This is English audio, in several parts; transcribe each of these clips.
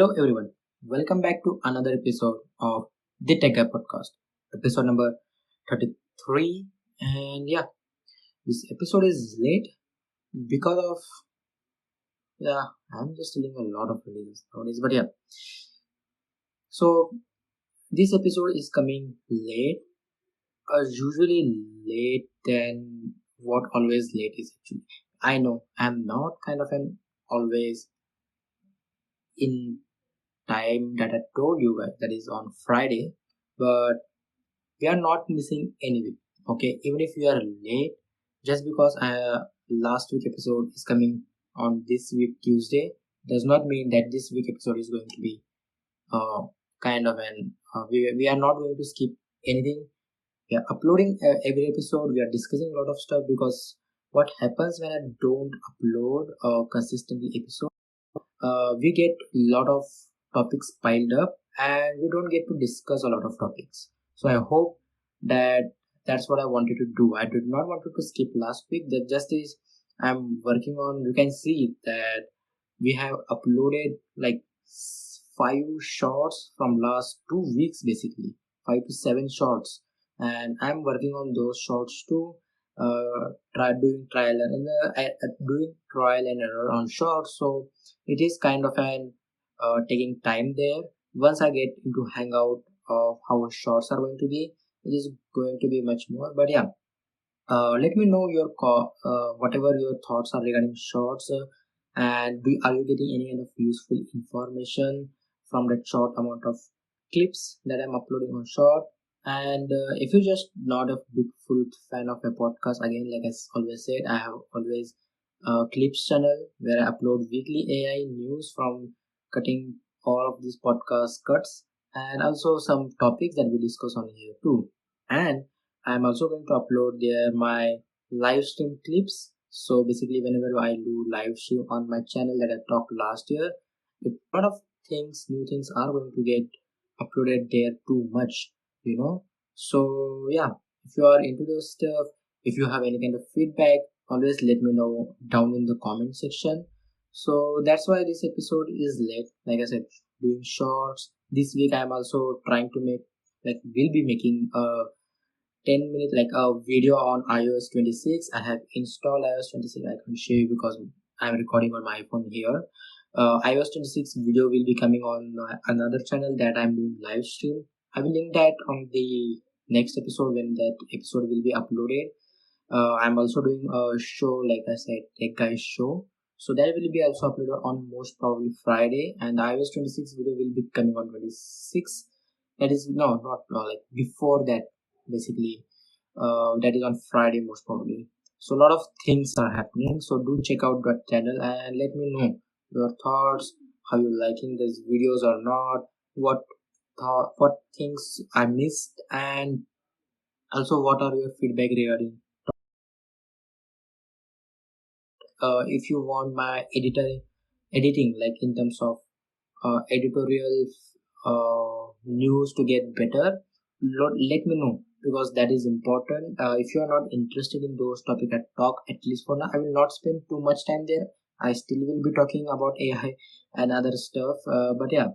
Hello everyone, welcome back to another episode of the TechGuy podcast, episode number 33. And yeah, this episode is late because of, yeah, I'm just telling a lot of reasons nowadays, but yeah. So this episode is coming late, usually late than what always late is actually. I know I'm not kind of an always in time that I told you guys that is on Friday, but we are not missing any week. Okay, even if we are late, just because last week episode is coming on this week Tuesday does not mean that this week episode is going to be uh, kind of an we are not going to skip anything. We are uploading every episode. We are discussing a lot of stuff because what happens when I don't upload consistently episode, we get a lot of topics piled up and we don't get to discuss a lot of topics. So I hope that that's what I wanted to do. I did not want to skip last week. That just is I'm working on. You can see that we have uploaded like five shorts from last 2 weeks, basically 5 to 7 shorts, and I'm working on those shorts too. Try doing trial and doing trial and error on shorts. So it is kind of an taking time there. Once I get into hangout of how shorts are going to be, it is going to be much more. But yeah, let me know your whatever your thoughts are regarding shorts, and are you getting any kind of useful information from that short amount of clips that I'm uploading on short. And if you're just not a big full fan of a podcast, again, like I always said, I have always a clips channel where I upload weekly AI news from cutting all of these podcast cuts, and also some topics that we discuss on here too. And I'm also going to upload there my live stream clips. So basically, whenever I do live stream on my channel that I talked last year, a lot of things, new things are going to get uploaded there too much, you know. So yeah, if you are into those stuff, if you have any kind of feedback, always let me know down in the comment section. So that's why this episode is late. Like I said, doing shorts. This week I'm also trying to make, like, we'll be making a 10 minute like a video on iOS 26. I have installed iOS 26. I can show you because I'm recording on my iPhone here. iOS 26 video will be coming on another channel that I'm doing live stream. I will link that on the next episode when that episode will be uploaded. I'm also doing a show, like I said, TechGuy show. So that will be also uploaded on most probably Friday, and the iOS 26 video will be coming on 26. That is no, not like before that, basically. That is on Friday most probably. So a lot of things are happening. So do check out that channel and let me know your thoughts, how you liking these videos or not, what things I missed, and also what are your feedback regarding. If you want my editing, like in terms of editorial news to get better, let me know because that is important. If you are not interested in those topics I talk, at least for now I will not spend too much time there. I still will be talking about AI and other stuff, but yeah,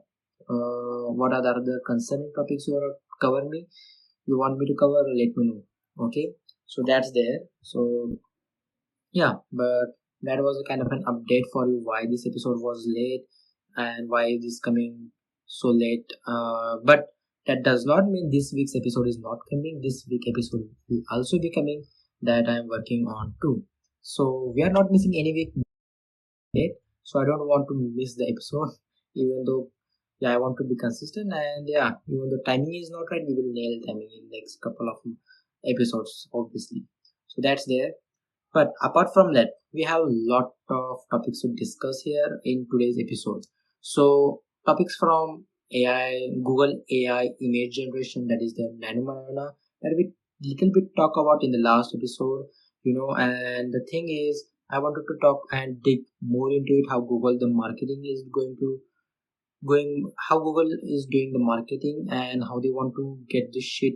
what are the other concerning topics you want to cover me, you want me to cover, let me know. Okay, so that's there. So yeah, but that was a kind of an update for you why this episode was late and why it is coming so late. But that does not mean this week's episode is not coming. This week episode will also be coming that I'm working on too. So we are not missing any week yet. So I don't want to miss the episode, even though yeah I want to be consistent, and yeah, even though timing is not right, we will nail timing in next couple of episodes, obviously. So that's there. But apart from that, we have a lot of topics to discuss here in today's episode. So topics from AI, Google AI image generation, that is the nanobanana, that we little bit talk about in the last episode, and the thing is I wanted to talk and dig more into it, how Google the marketing is going how Google is doing the marketing and how they want to get this shit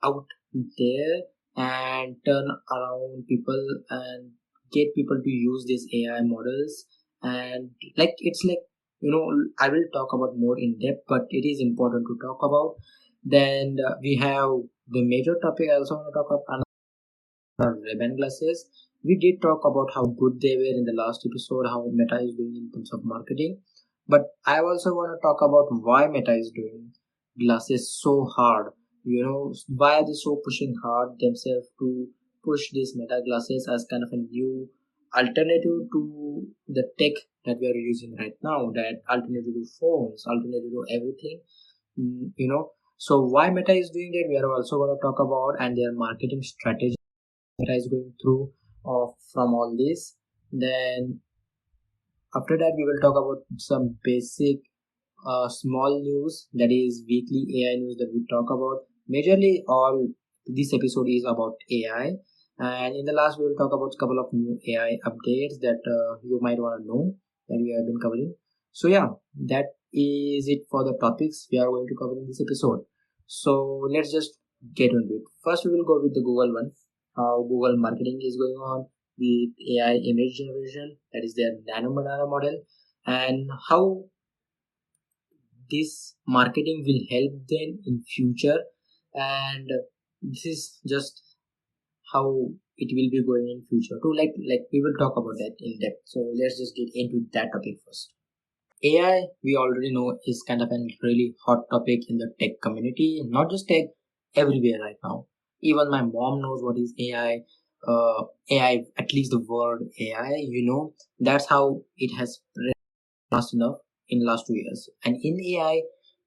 out there and turn around people and get people to use these AI models. And like it's like I will talk about more in depth, but it is important to talk about. Then we have the major topic. I also want to talk about Ray-Ban glasses. We did talk about how good they were in the last episode, how Meta is doing in terms of marketing. But I also want to talk about why Meta is doing glasses so hard. Why are they so pushing hard themselves to push these Meta glasses as kind of a new alternative to the tech that we are using right now, that alternative to phones, alternative to everything. So why Meta is doing that, we are also going to talk about, and their marketing strategy is going through from all this. Then after that we will talk about some basic small news, that is weekly AI news that we talk about. Majorly all this episode is about AI, and in the last we will talk about a couple of new AI updates that you might want to know that we have been covering. So yeah, that is it for the topics we are going to cover in this episode. So let's just get into it. First we will go with the Google one, how Google marketing is going on with AI image generation, that is their nano banana model, and how this marketing will help them in future. And this is just how it will be going in future too, like we will talk about that in depth. So let's just get into that topic first. AI, we already know, is kind of a really hot topic in the tech community, not just tech, everywhere right now. Even my mom knows what is AI. AI, at least the word AI, that's how it has fast enough in last 2 years. And in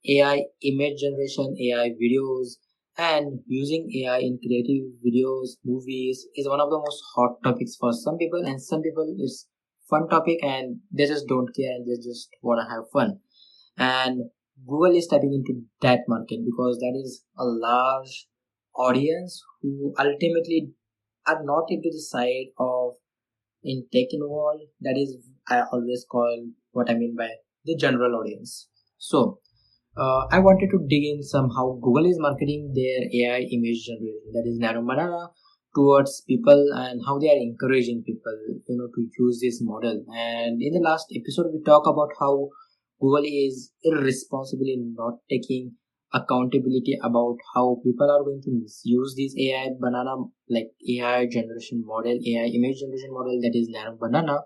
AI image generation, AI videos, and using AI in creative videos, movies is one of the most hot topics for some people, and some people it's fun topic and they just don't care and they just want to have fun. And Google is tapping into that market because that is a large audience who ultimately are not into the side of in tech involved. That is, I always call what I mean by the general audience. So I wanted to dig in somehow Google is marketing their AI image generation, that is nano banana, towards people, and how they are encouraging people to use this model. And in the last episode we talk about how Google is irresponsible in not taking accountability about how people are going to misuse this AI banana, like AI generation model, AI image generation model, that is nano banana.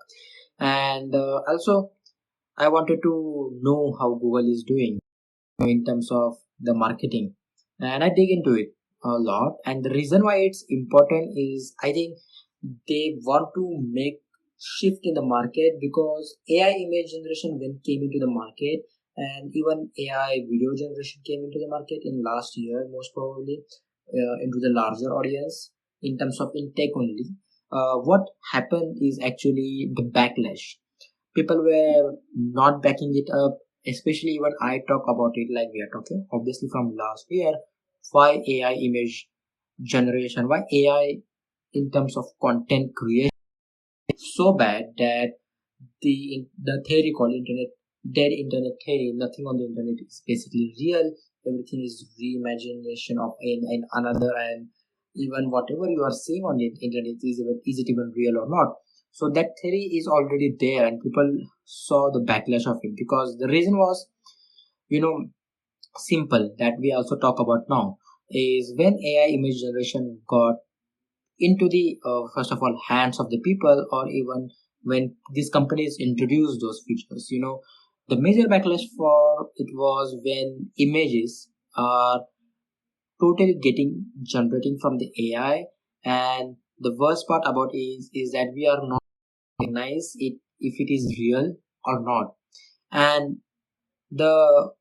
And also I wanted to know how Google is doing in terms of the marketing, and I dig into it a lot. And the reason why it's important is I think they want to make shift in the market, because AI image generation when came into the market, and even AI video generation came into the market in last year, most probably into the larger audience in terms of intake only. What happened is actually the backlash. People were not backing it up, especially when I talk about it, like we are talking obviously from last year. Why AI image generation, why AI in terms of content creation so bad that the theory called internet dead internet theory, nothing on the internet is basically real, everything is reimagination of in another. And even whatever you are seeing on the internet, is it even real or not? So that theory is already there and people saw the backlash of it, because the reason was, you know simple, that we also talk about now, is when AI image generation got into the first of all hands of the people, or even when these companies introduce those features, the major backlash for it was when images are totally getting generating from the AI. And the worst part about is that we are not recognize it if it is real or not. And the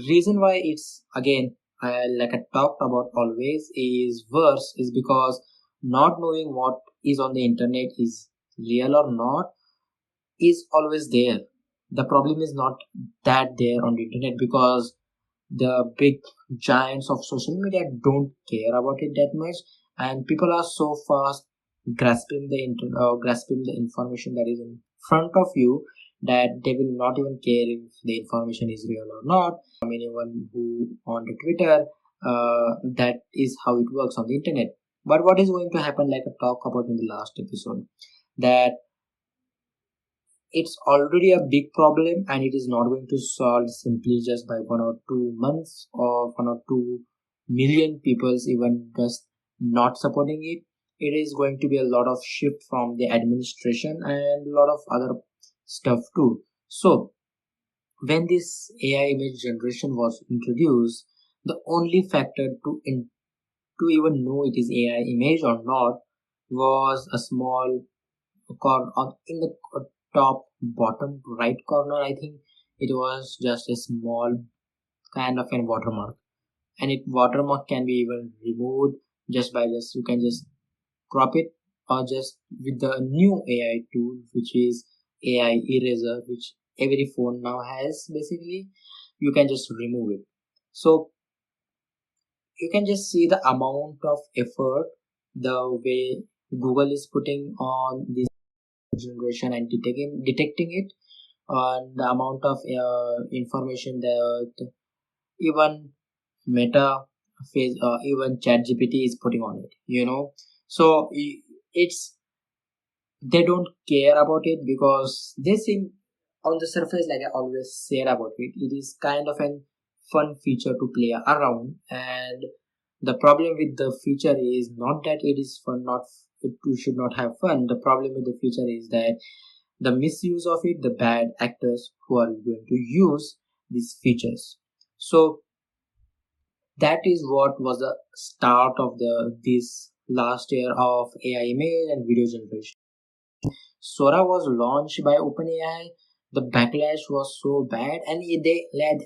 reason why it's again, like I talked about always, is worse is because not knowing what is on the internet is real or not is always there. The problem is not that there on the internet, because the big giants of social media don't care about it that much, and people are so fast grasping the information that is in front of you, that they will not even care if the information is real or not. Anyone who on the Twitter, that is how it works on the internet. But what is going to happen, like I talked about in the last episode, that it's already a big problem, and it is not going to solve simply just by 1 or 2 months or 1 or 2 million people's even just not supporting it. It is going to be a lot of shift from the administration and a lot of other stuff too. So when this AI image generation was introduced, the only factor to even know it is AI image or not was a small corner in the top bottom right corner. I think it was just a small kind of a watermark, and it watermark can be even removed just by just you can just crop it, or just with the new AI tool, which is AI eraser, which every phone now has. Basically, you can just remove it. So you can just see the amount of effort, the way Google is putting on this generation and detecting it, and the amount of information that even Meta, even ChatGPT is putting on it. So it's they don't care about it because they seem on the surface, like I always said about it, it is kind of a fun feature to play around. And the problem with the feature is not that it is fun, not you should not have fun. The problem with the feature is that the misuse of it, the bad actors who are going to use these features. So that is what was the start of the this last year of AI image and video generation. Sora was launched by OpenAI. The backlash was so bad, and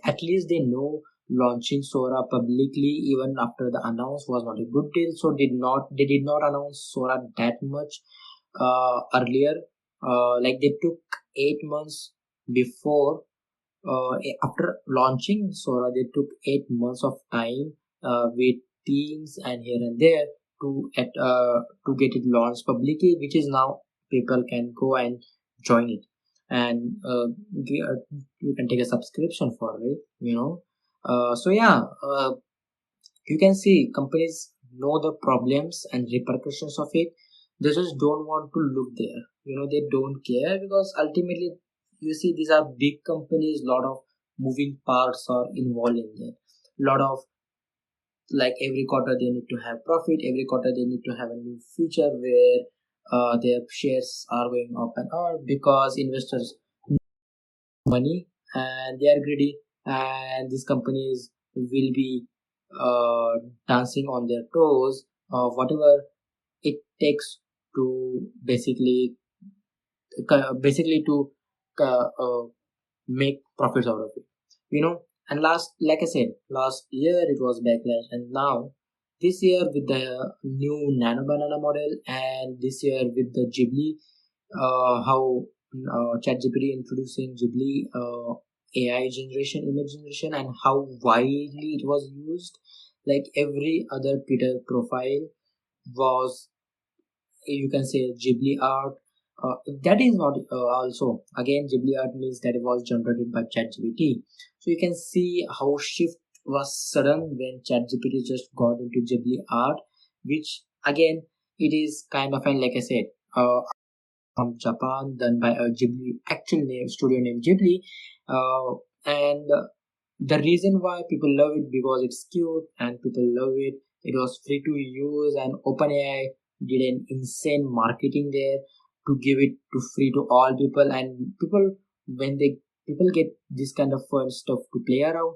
at least they know launching Sora publicly even after the announce was not a good deal. So they did not announce Sora that much earlier. Like they took 8 months before after launching Sora, they took 8 months of time with teams and here and there to get it launched publicly, which is now people can go and join it, and you can take a subscription for it. So yeah, you can see companies know the problems and repercussions of it. They just don't want to look there. They don't care because ultimately, you see, these are big companies. Lot of moving parts are involved in there. Lot of, like, every quarter they need to have profit. Every quarter they need to have a new feature where their shares are going up and up because investors money and they are greedy, and these companies will be uh, dancing on their toes, whatever it takes to basically to make profits out of it. And like I said, last year it was backlash, and now this year with the new nano banana model, and this year with the Ghibli, how ChatGPT introducing Ghibli AI generation, image generation, and how widely it was used. Like every other Twitter profile was, you can say, Ghibli art. That is not also, again, Ghibli art means that it was generated by ChatGPT. So you can see how shift was sudden when ChatGPT just got into Ghibli art, which again, it is kind of, and like I said, from Japan, done by a Ghibli actual name studio named Ghibli, and the reason why people love it because it's cute and people love it. It was free to use, and OpenAI did an insane marketing there to give it to free to all people, and when they people get this kind of fun stuff to play around,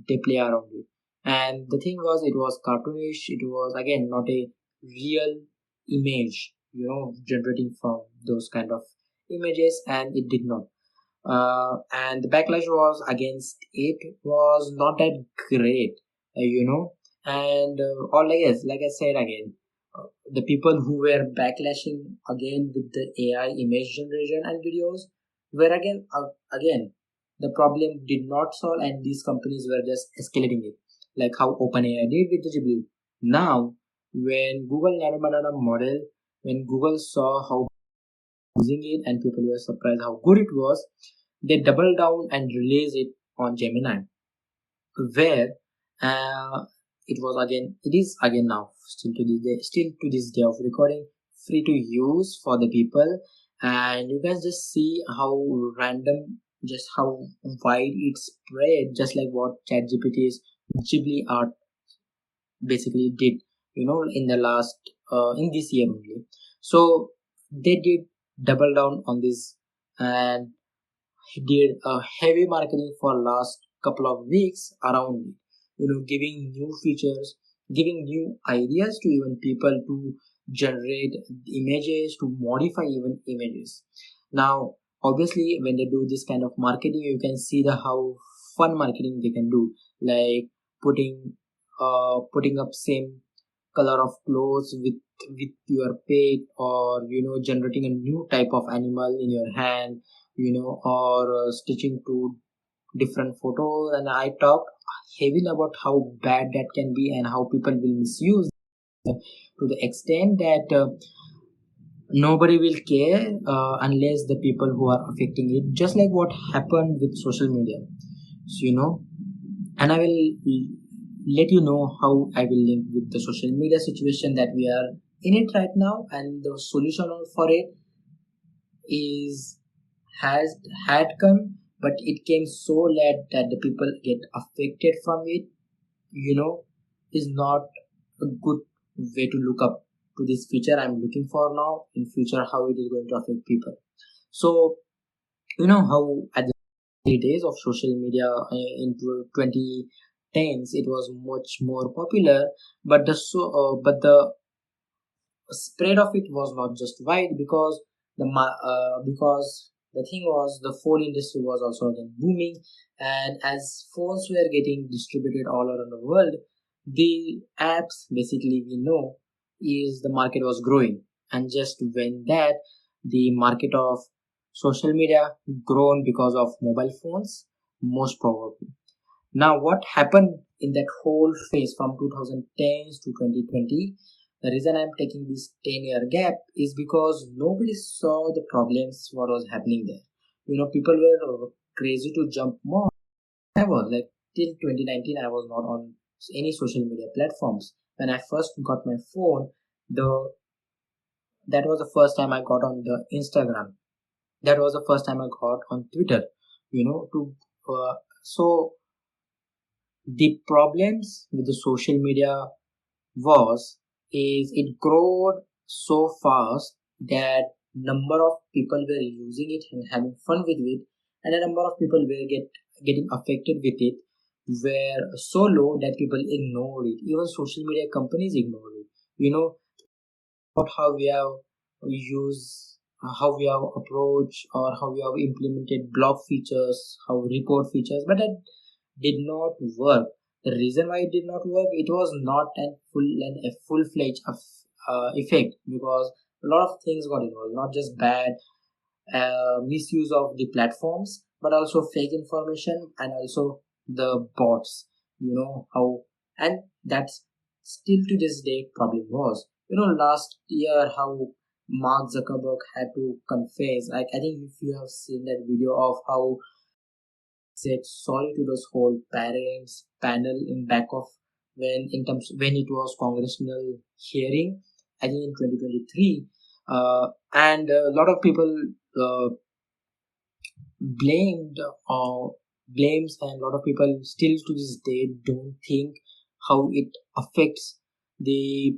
they play around it. And the thing was, it was cartoonish. It was again not a real image, generating from those kind of images, and it did not. And the backlash was against it was not that great, and or like I said again, the people who were backlashing again with the AI image generation and videos were again the problem did not solve, and these companies were just escalating it, like how OpenAI did with the Ghibli. Now, when Google Nano Banana model, when Google saw how using it and people were surprised how good it was, they doubled down and released it on Gemini, where it is again now, still to this day of recording, free to use for the people, and you guys just see how random, just how wide it spread, just like what ChatGPT's Ghibli art basically did, in the last in this year only. So they did double down on this, and he did a heavy marketing for last couple of weeks around it, giving new features, giving new ideas to even people to generate images, to modify even images. Now obviously when they do this kind of marketing, you can see the how fun marketing they can do, like putting up same color of clothes with your pet, or generating a new type of animal in your hand, or stitching to different photos. And I talked heavily about how bad that can be and how people will misuse to the extent that nobody will care unless the people who are affecting it, just like what happened with social media. So, and I will let you know how I will link with the social media situation that we are in it right now, and the solution for it is has had come, but it came so late that the people get affected from it, you know is not a good way to look up to this feature I'm looking for now in future, how it is going to affect people. So how at the early days of social media in 2010s it was much more popular, but the spread of it was not just wide, because because the thing was the phone industry was also again booming, and as phones were getting distributed all around the world, the apps basically we know is the market was growing. And just when that the market of social media grown because of mobile phones, most probably. Now, what happened in that whole phase from 2010s to 2020? The reason I'm taking this 10-year gap is because nobody saw the problems what was happening there. People were crazy to jump more. I was like till 2019, I was not on any social media platforms. When I first got my phone, the that was the first time I got on the Instagram. That was the first time I got on Twitter. To so the problems with the social media was is it growed so fast that number of people were using it and having fun with it, and a number of people were getting affected with it were so low that people ignored it. Even social media companies ignored it. About how we have used, how we have approached, or how we have implemented blog features, how report features, but that did not work. The reason why it did not work, it was not a full fledged effect, because a lot of things got involved, not just bad misuse of the platforms, but also fake information and also the bots. How, and that's still to this day problem was. Last year how Mark Zuckerberg had to confess. I think if you have seen that video of how said sorry to those whole parents panel in back of when it was congressional hearing, I think in 2023, and a lot of people uh, blamed or blames, and a lot of people still to this day don't think how it affects the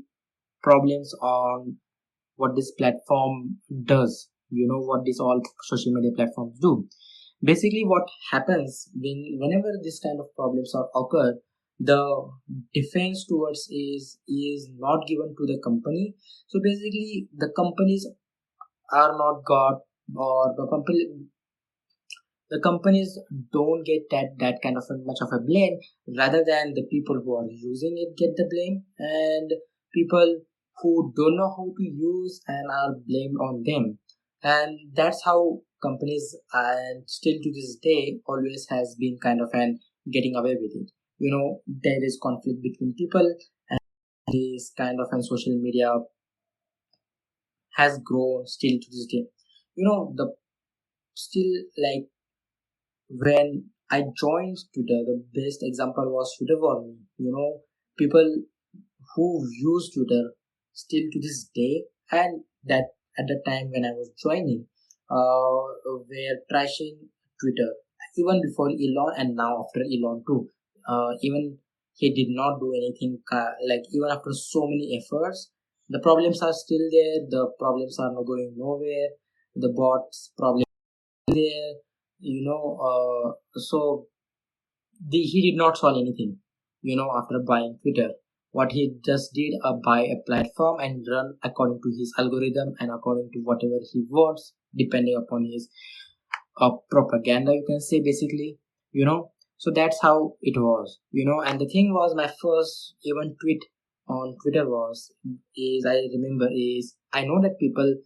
problems on what this platform does, what these all social media platforms do. Basically what happens whenever this kind of problems are occur, the defense towards is not given to the company. So basically the companies are not got, or the companies don't get that kind of much of a blame, rather than the people who are using it get the blame, and people who don't know how to use and are blamed on them. And that's how companies, and still to this day always has been kind of an getting away with it. There is conflict between people, and this kind of an social media has grown still to this day. The still like when I joined Twitter, the best example was Twitter for me. People who use Twitter still to this day, and that at the time when I was joining. were trashing Twitter even before Elon and now after Elon too. Even he did not do anything, like even after so many efforts, the problems are still there. The problems are not going nowhere. The bots problem there, so he did not solve anything, after buying Twitter. What he just did, buy a platform and run according to his algorithm and according to whatever he wants, depending upon his propaganda, you can say, basically, so that's how it was, and the thing was, my first even tweet on Twitter was, is I remember, is I know that people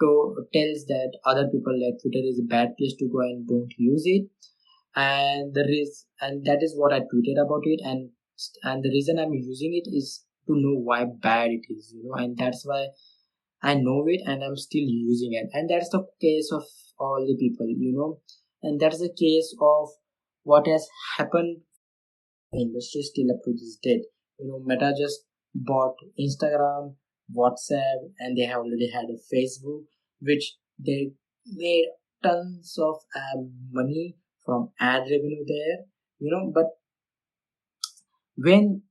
tells that other people that Twitter is a bad place to go and don't use it, and that is what I tweeted about it, and the reason I'm using it is to know why bad it is, and that's why I know it and I'm still using it. And that's the case of all the people, and that's the case of what has happened in the industry still up to this date. Meta just bought Instagram, WhatsApp, and they have already had a Facebook, which they made tons of money from ad revenue there, but when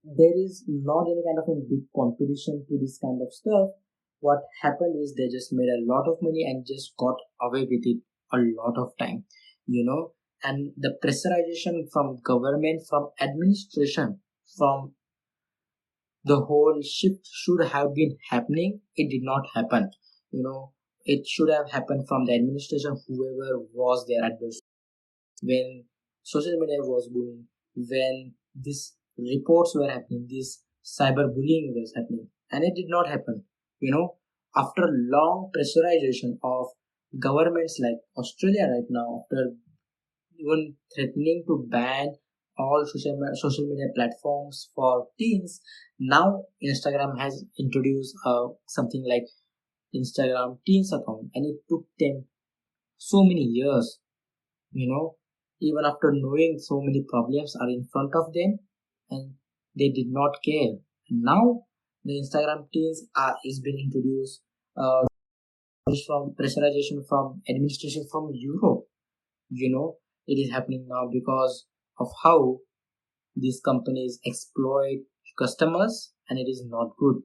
there is not any kind of a big competition to this kind of stuff, what happened is they just made a lot of money and just got away with it a lot of time, you know and the pressurization from government, from administration, from the whole shift should have been happening. It did not happen. you know it should have happened from the administration, whoever was there at the when social media was booming, when these reports were happening, this cyberbullying was happening, and it did not happen. After long pressurization of governments like Australia right now, after even threatening to ban all social media platforms for teens, now Instagram has introduced something like Instagram Teens account, and it took them so many years, you know, even after knowing so many problems are in front of them, and they did not care. Now the Instagram teens is being introduced, from pressurization from administration from Europe. It is happening now because of how these companies exploit customers, and it is not good.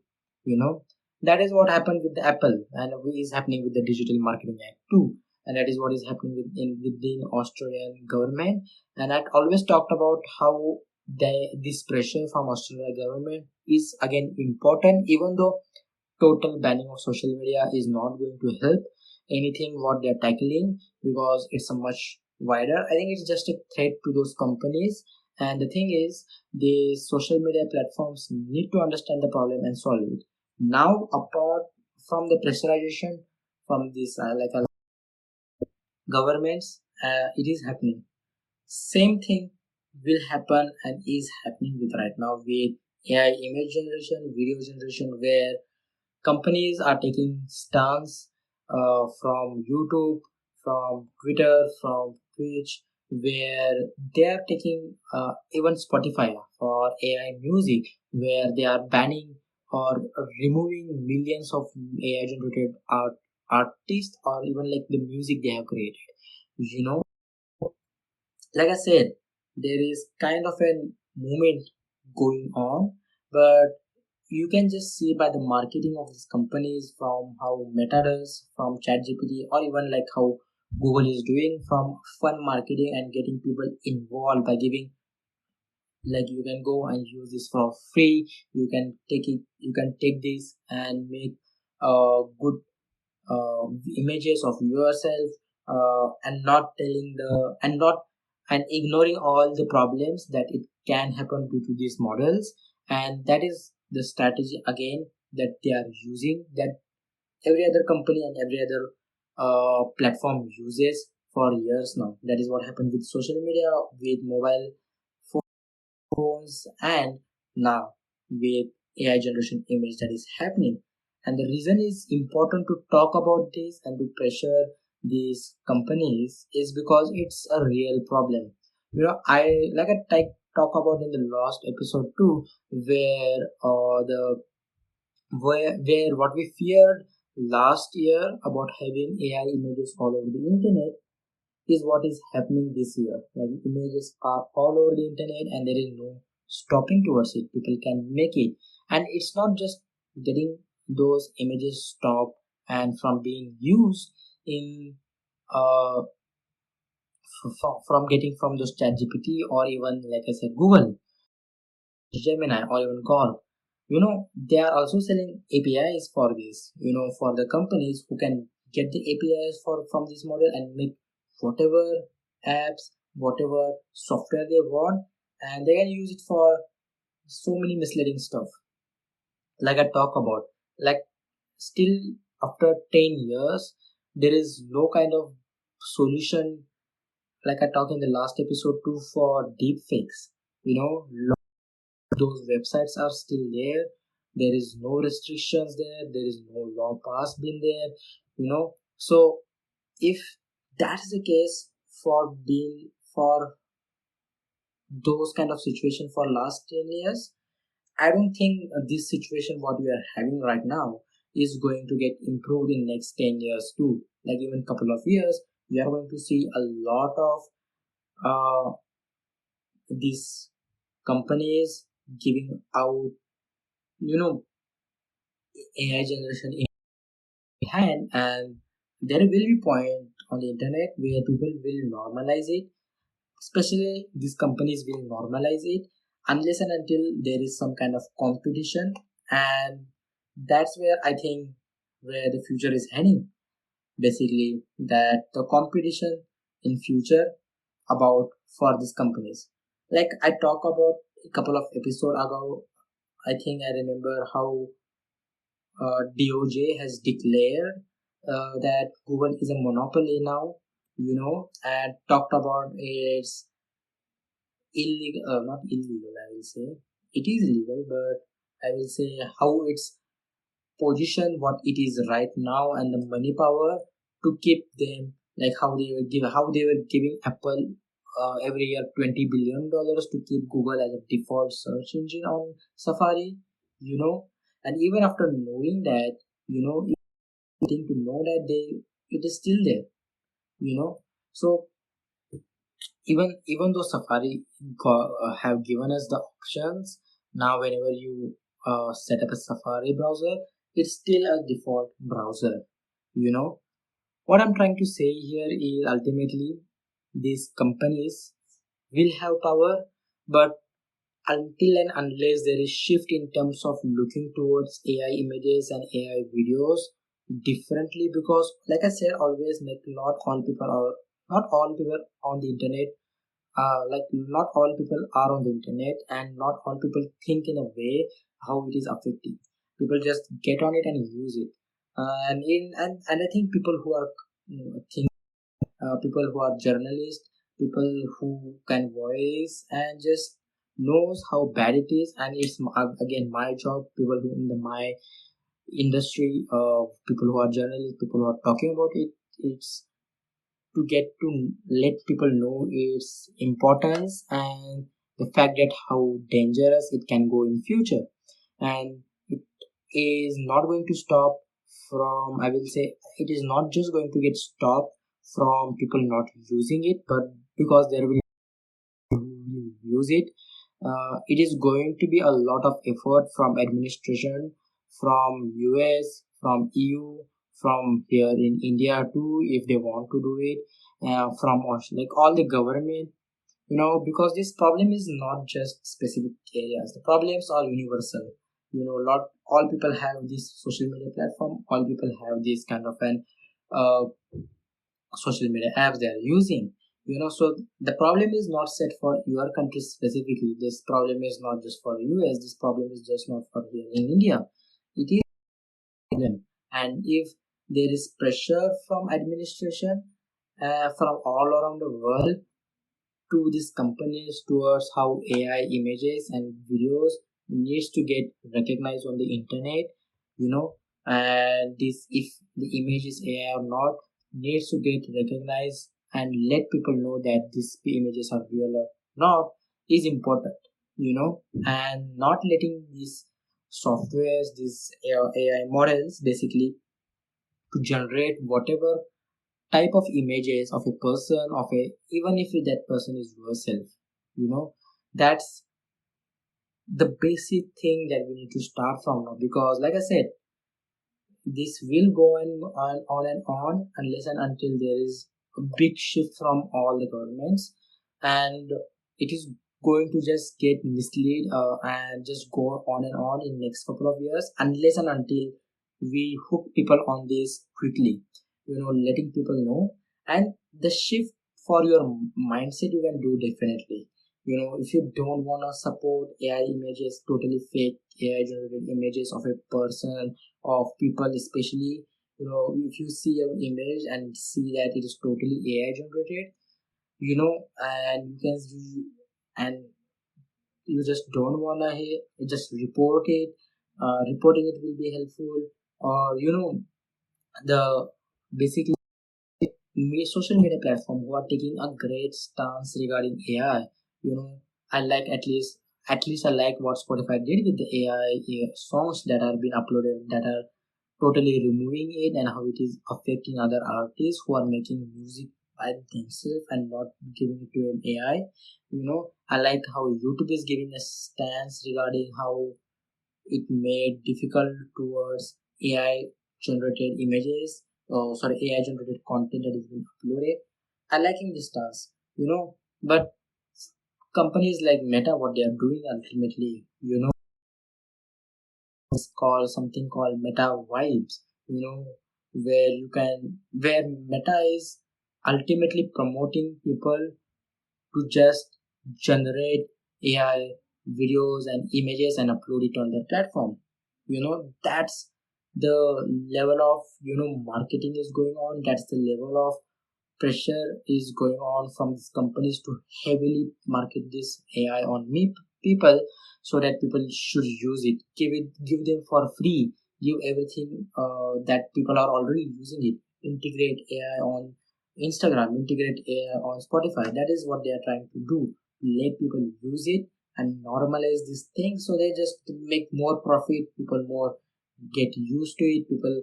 you know that is what happened with the Apple, and is happening with the Digital Marketing Act too, and that is what is happening within Australian government. And I always talked about how this pressure from Australian government is again important, even though total banning of social media is not going to help anything what they're tackling, because it's a much wider. I think it's just a threat to those companies. And the thing is, the social media platforms need to understand the problem and solve it. Now, apart from the pressurization from this, governments, it is happening. Same thing will happen and is happening with right now with AI image generation, video generation, where companies are taking stance from YouTube, from Twitter, from Twitch, where they are taking, even Spotify for AI music, where they are banning or removing millions of AI generated artists, or even like the music they have created. You know, like I said, there is kind of a movement going on, but you can just see by the marketing of these companies, from how Meta does, from ChatGPT, or even like how Google is doing, from fun marketing and getting people involved by giving, like, you can go and use this for free. You can take this and make good images of yourself, and not telling the and not and ignoring all the problems that it can happen due to these models. And that is the strategy again that they are using, that every other company and every other platform uses for years now. That is what happened with social media, with mobile phones, and now with AI generation image that is happening. And the reason is important to talk about this and to pressure these companies is because it's a real problem. I like I talk about in the last episode too, where what we feared last year about having AI images all over the internet is what is happening this year. Like images are all over the internet and there is no stopping towards it. People can make it. And it's not just getting those images stopped and from being used in uh from getting from those chat GPT or even like I said Google, Gemini or even Call. They are also selling APIs for this, for the companies who can get the APIs from this model and make whatever apps, whatever software they want, and they can use it for so many misleading stuff. Like I talk about, like still after 10 years, there is no kind of solution like I talked in the last episode too for deep fakes. Those websites are still there. There is no restrictions there. There is no law passed been there. So if that is the case for those kind of situation for last 10 years, I don't think this situation what we are having right now is going to get improved in next 10 years too. Like even couple of years, we are going to see a lot of uh, these companies giving out you know AI generation in hand, and there will be point on the internet where people will normalize it. Especially these companies will normalize it unless and until there is some kind of competition, and that's where I think where the future is heading. Basically, that the competition in future about for these companies. Like I talked about a couple of episode ago. I think I remember how DOJ has declared that Google is a monopoly now, and talked about its illegal, not illegal, I will say. It is illegal, but I will say how it's position what it is right now and the money power to keep them, like how they were giving Apple every year $20 billion to keep Google as a default search engine on Safari, and even after knowing that, getting to know that it is still there, so even though Safari have given us the options, now whenever you set up a Safari browser, it's still a default browser. You know what I'm trying to say here is ultimately these companies will have power, but until and unless there is shift in terms of looking towards AI images and AI videos differently, because like I said, always like not all people on the internet, like not all people are on the internet and not all people think in a way how it is affecting. People just get on it and use it, and I think people who are think people who are journalists, people who can voice and just knows how bad it is, and it's again my job. People who in the my industry, people who are journalists, people who are talking about it, it's to get to let people know its importance and the fact that how dangerous it can go in future, and it is not going to stop from, I will say, it is not just going to get stopped from people not using it, but because there will use it, it is going to be a lot of effort from administration, from US, from EU, from here in India too, if they want to do it, from like all the government, because this problem is not just specific areas. The problems are universal. Not all people have this social media platform. All people have this kind of an uh, social media apps they are using. So the problem is not set for your country specifically. This problem is not just for US. This problem is just not for here in India. It is a problem. And if there is pressure from administration, from all around the world, to these companies towards how AI images and videos needs to get recognized on the internet, and this, if the image is AI or not, needs to get recognized and let people know that these images are real or not is important, and not letting these softwares, these AI models basically to generate whatever type of images of a person, of a, even if that person is yourself. That's the basic thing that we need to start from now, because like I said, this will go on and on unless and until there is a big shift from all the governments, and it is going to just get mislead and just go on and on in next couple of years, unless and until we hook people on this quickly, letting people know. And the shift for your mindset you can do definitely. If you don't want to support AI images, totally fake AI generated images of a person, of people especially, if you see an image and see that it is totally AI generated, and you can see, and you just don't wanna just report it. Reporting it will be helpful, or the basically social media platform who are taking a great stance regarding AI. I like at least I like what Spotify did with the AI songs that are being uploaded, that are totally removing it, and how it is affecting other artists who are making music by themselves and not giving it to an AI. I like how YouTube is giving a stance regarding how it made difficult towards AI generated images, sorry, AI generated content that is being uploaded. I liking this stance, but companies like Meta, what they are doing ultimately, is called something called Meta Vibes, where Meta is ultimately promoting people to just generate AI videos and images and upload it on their platform. That's the level of marketing is going on. That's the level of pressure is going on from these companies to heavily market this AI on people, so that people should use it. Give them for free. Give everything that people are already using it. Integrate AI on Instagram. Integrate AI on Spotify. That is what they are trying to do. Let people use it and normalize this thing, so they just make more profit. People more get used to it. People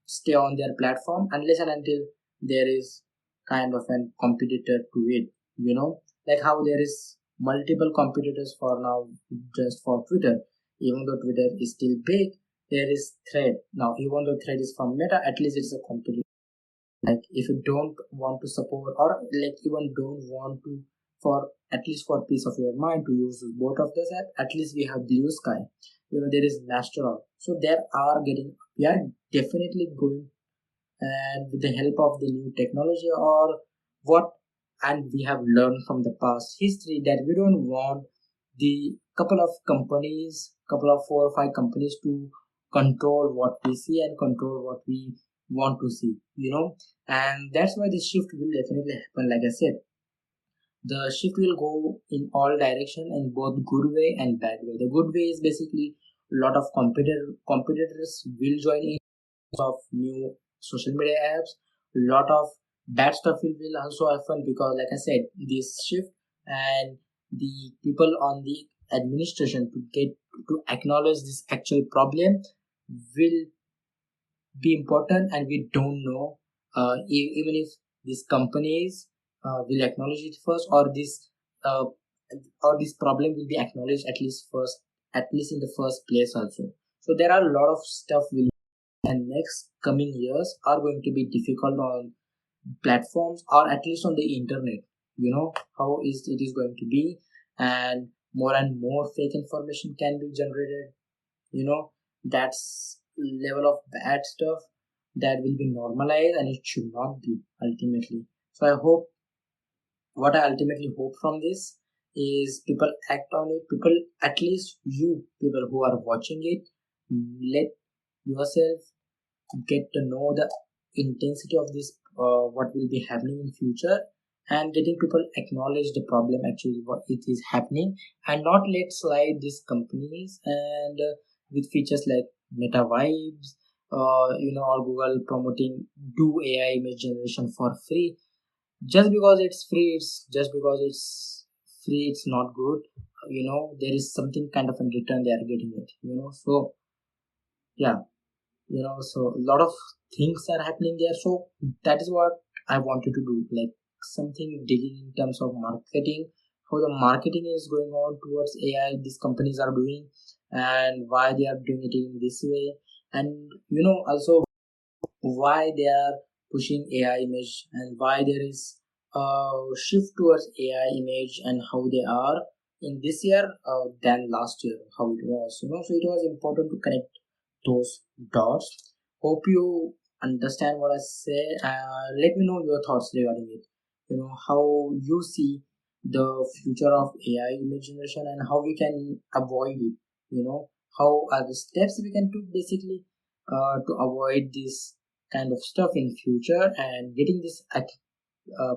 stay on their platform unless and until there is kind of an competitor to it, like how there is multiple competitors for now just for Twitter. Even though Twitter is still big, there is Thread now. Even though Thread is from Meta, at least it's a competitor. Like if you don't want to support, or like even don't want to, for at least for peace of your mind, to use both of those app, at least we have Blue Sky. There is Mastodon. So there are getting we are definitely going, and with the help of the new technology or what, and we have learned from the past history that we don't want the couple of 4 or 5 companies to control what we see and control what we want to see, and that's why the shift will definitely happen. Like I said, the shift will go in all direction, in both good way and bad way. The good way is basically a lot of competitors will join in of new social media apps. A lot of bad stuff will also happen, because like I said, this shift and the people on the administration to get to acknowledge this actual problem will be important, and we don't know even if these companies will acknowledge it first, uh, or this problem will be acknowledged at least first, at least in the first place also. So there are a lot of stuff will, and next coming years are going to be difficult on platforms, or at least on the internet. How is it is going to be, and more fake information can be generated. That's level of bad stuff that will be normalized, and it should not be ultimately. So I hope, what I ultimately hope from this is people act on it. People, at least you people who are watching it, let yourself get to know the intensity of this, what will be happening in future, and letting people acknowledge the problem actually what it is happening, and not let slide these companies, and with features like Meta Vibes, or Google promoting do AI image generation for free. Just because it's free, it's not good. There is something kind of in return they are getting it. So yeah, So a lot of things are happening there. So that is what I wanted to do, like something digging in terms of marketing, how the marketing is going on towards AI these companies are doing, and why they are doing it in this way, and also why they are pushing AI image, and why there is a shift towards AI image, and how they are in this year than last year, how it was. So it was important to connect those dots. Hope you understand what I say. Let me know your thoughts regarding it. How you see the future of AI image generation, and how we can avoid it. How are the steps we can take basically to avoid this kind of stuff in future, and getting this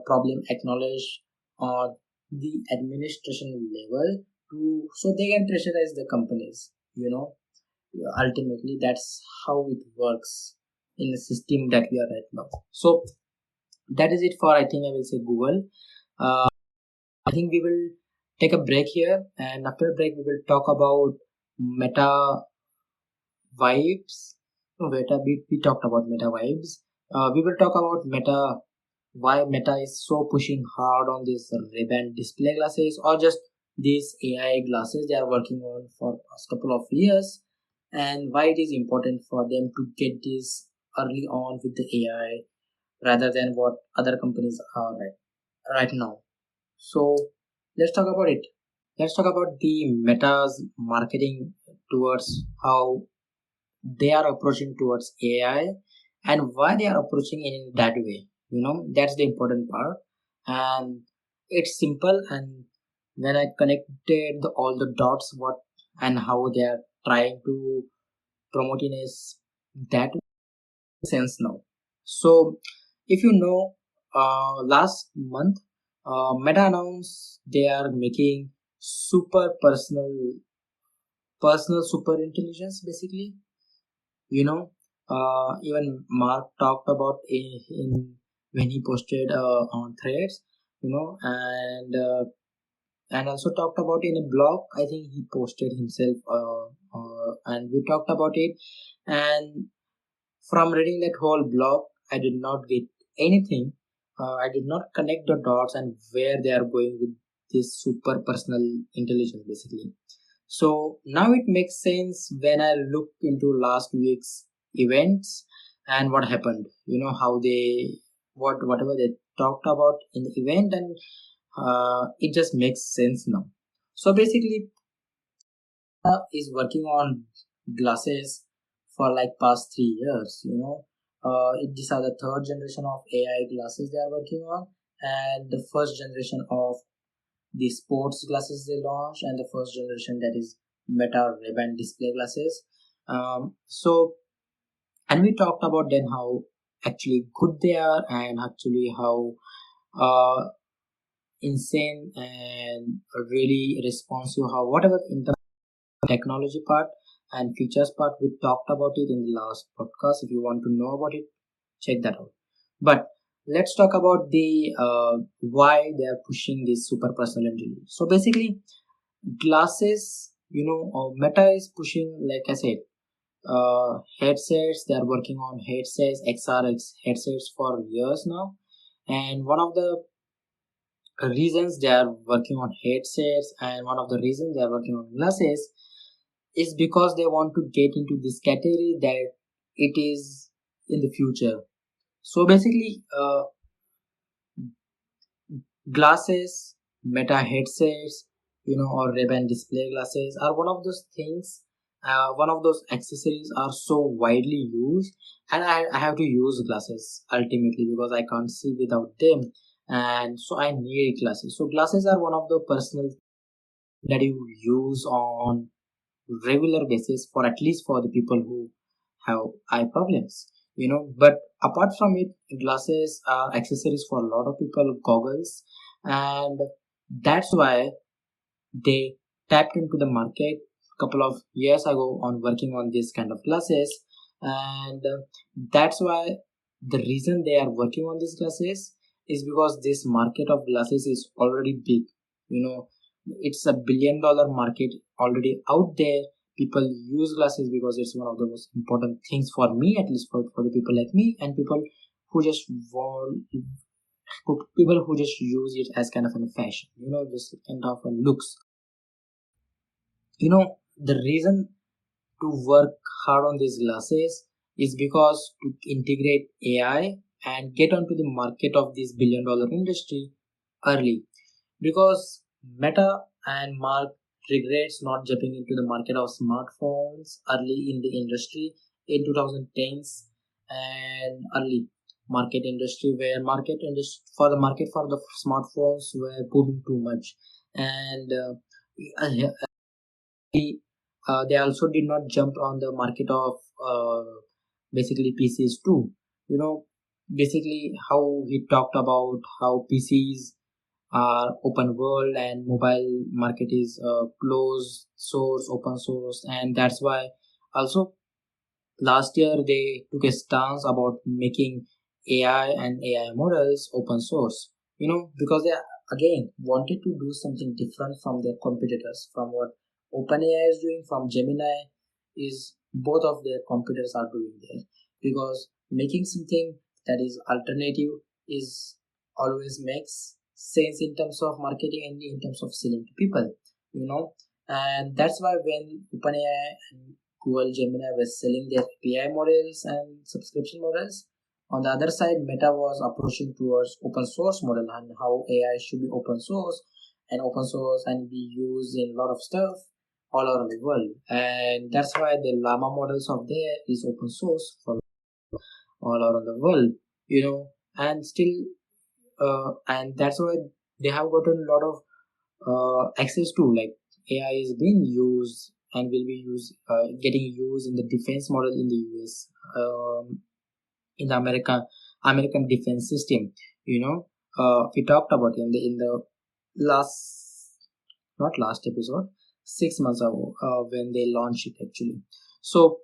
problem acknowledged on the administration level, to so they can pressurize the companies. Ultimately that's how it works in the system that we are right now. So that is it for, I think, I will say, Google. I think we will take a break here, and after a break we will talk about meta vibes. We talked about meta vibes. We will talk about meta, why meta is so pushing hard on these ribbon display glasses, or just these AI glasses they are working on for a couple of years, and why it is important for them to get this early on with the AI rather than what other companies are right now. So let's talk about it. Let's talk about the meta's marketing towards how they are approaching towards AI, and why they are approaching it in that way. That's the important part, and it's simple. And when I connected all the dots, what and how they are trying to promote in is that sense now. So if last month, Meta announced they are making super personal super intelligence basically. you know Even Mark talked about in when he posted on threads, and also talked about in a blog, I think he posted himself, and we talked about it. And from reading that whole blog, I did not get anything. I did not connect the dots and where they are going with this super personal intelligence basically. So now it makes sense when I look into last week's events and what happened. How they whatever they talked about in the event, and it just makes sense now. So basically, is working on glasses for like past 3 years. These are the third generation of AI glasses they are working on, and the first generation of the sports glasses they launched, and the first generation that is Meta Ray-Ban display glasses. So, and we talked about then how actually good they are, and actually how uh, insane and really responsive, how whatever in the technology part and features part, we talked about it in the last podcast. If you want to know about it, check that out. But let's talk about the why they are pushing this super personal intelligence. So basically, glasses, Meta is pushing, like I said, headsets. They are working on headsets, XRX headsets for years now. And one of the reasons they are working on headsets, and one of the reasons they are working on glasses, is because they want to get into this category that it is in the future. So basically, glasses, Meta headsets, or Ray-Ban display glasses are one of those things. One of those accessories are so widely used, and I have to use glasses ultimately because I can't see without them, and so I need glasses. So glasses are one of the personal that you use on regular basis, for at least for the people who have eye problems. But apart from it, glasses are accessories for a lot of people, goggles, and that's why they tapped into the market couple of years ago on working on this kind of glasses. And that's why the reason they are working on these glasses is because this market of glasses is already big. you know it's a $1 billion market already out there, people use glasses because it's one of the most important things for me, at least for the people like me, and people who just want people who just use it as kind of a fashion, just kind of a looks. The reason to work hard on these glasses is because to integrate AI and get onto the market of this billion-dollar industry early. Because Meta and Mark regrets not jumping into the market of smartphones early in the industry in 2010s and early market industry where market industry for the market for the smartphones were booming too much, and they also did not jump on the market of basically PCs too. You know, basically how he talked about how PCs are open world and mobile market is closed source, open source, and that's why also last year they took a stance about making AI and AI models open source. Because they again wanted to do something different from their competitors, from what OpenAI is doing, from Gemini is both of their competitors are doing there. Because making something that is alternative is always makes sense in terms of marketing and in terms of selling to people. And that's why when OpenAI and Google Gemini were selling their API models and subscription models. On the other side, Meta was approaching towards open source model and how AI should be open source and be used in a lot of stuff all around the world. And that's why the Llama models of there is open source for all around the world. And still, and that's why they have gotten a lot of access to, like, AI is being used and will be getting used in the defense model in the US, in the American defense system. We talked about in the last not last episode 6 months ago when they launched it actually. So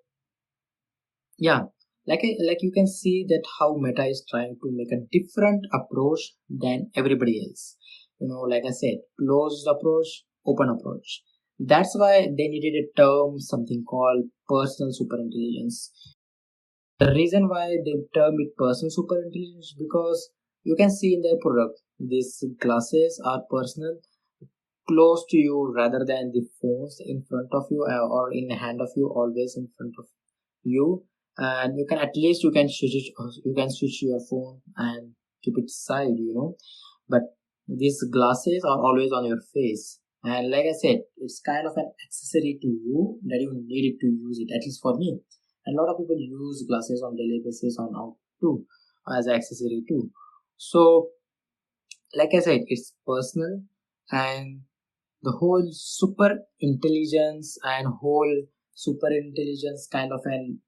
yeah, like you can see that how Meta is trying to make a different approach than everybody else. Like I said, closed approach, open approach. That's why they needed a term, something called personal superintelligence. The reason why they term it personal superintelligence because you can see in their product these glasses are personal, close to you rather than the phones in front of you or in the hand of you, always in front of you. And you can at least you can switch your phone and keep it side, but these glasses are always on your face, and like I said, it's kind of an accessory to you that you need it to use it, at least for me. And a lot of people use glasses on daily basis on out too, as an accessory too. So like I said, it's personal, and the whole super intelligence and whole super intelligence kind of an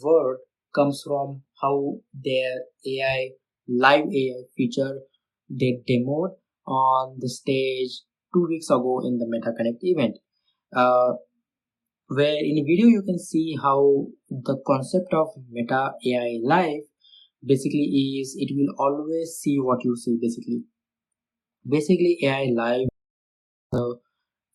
word comes from how their AI live AI feature they demoed on the stage 2 weeks ago in the Meta Connect event, uh, where in a video you can see how the concept of Meta AI live basically is it will always see what you see. Basically AI live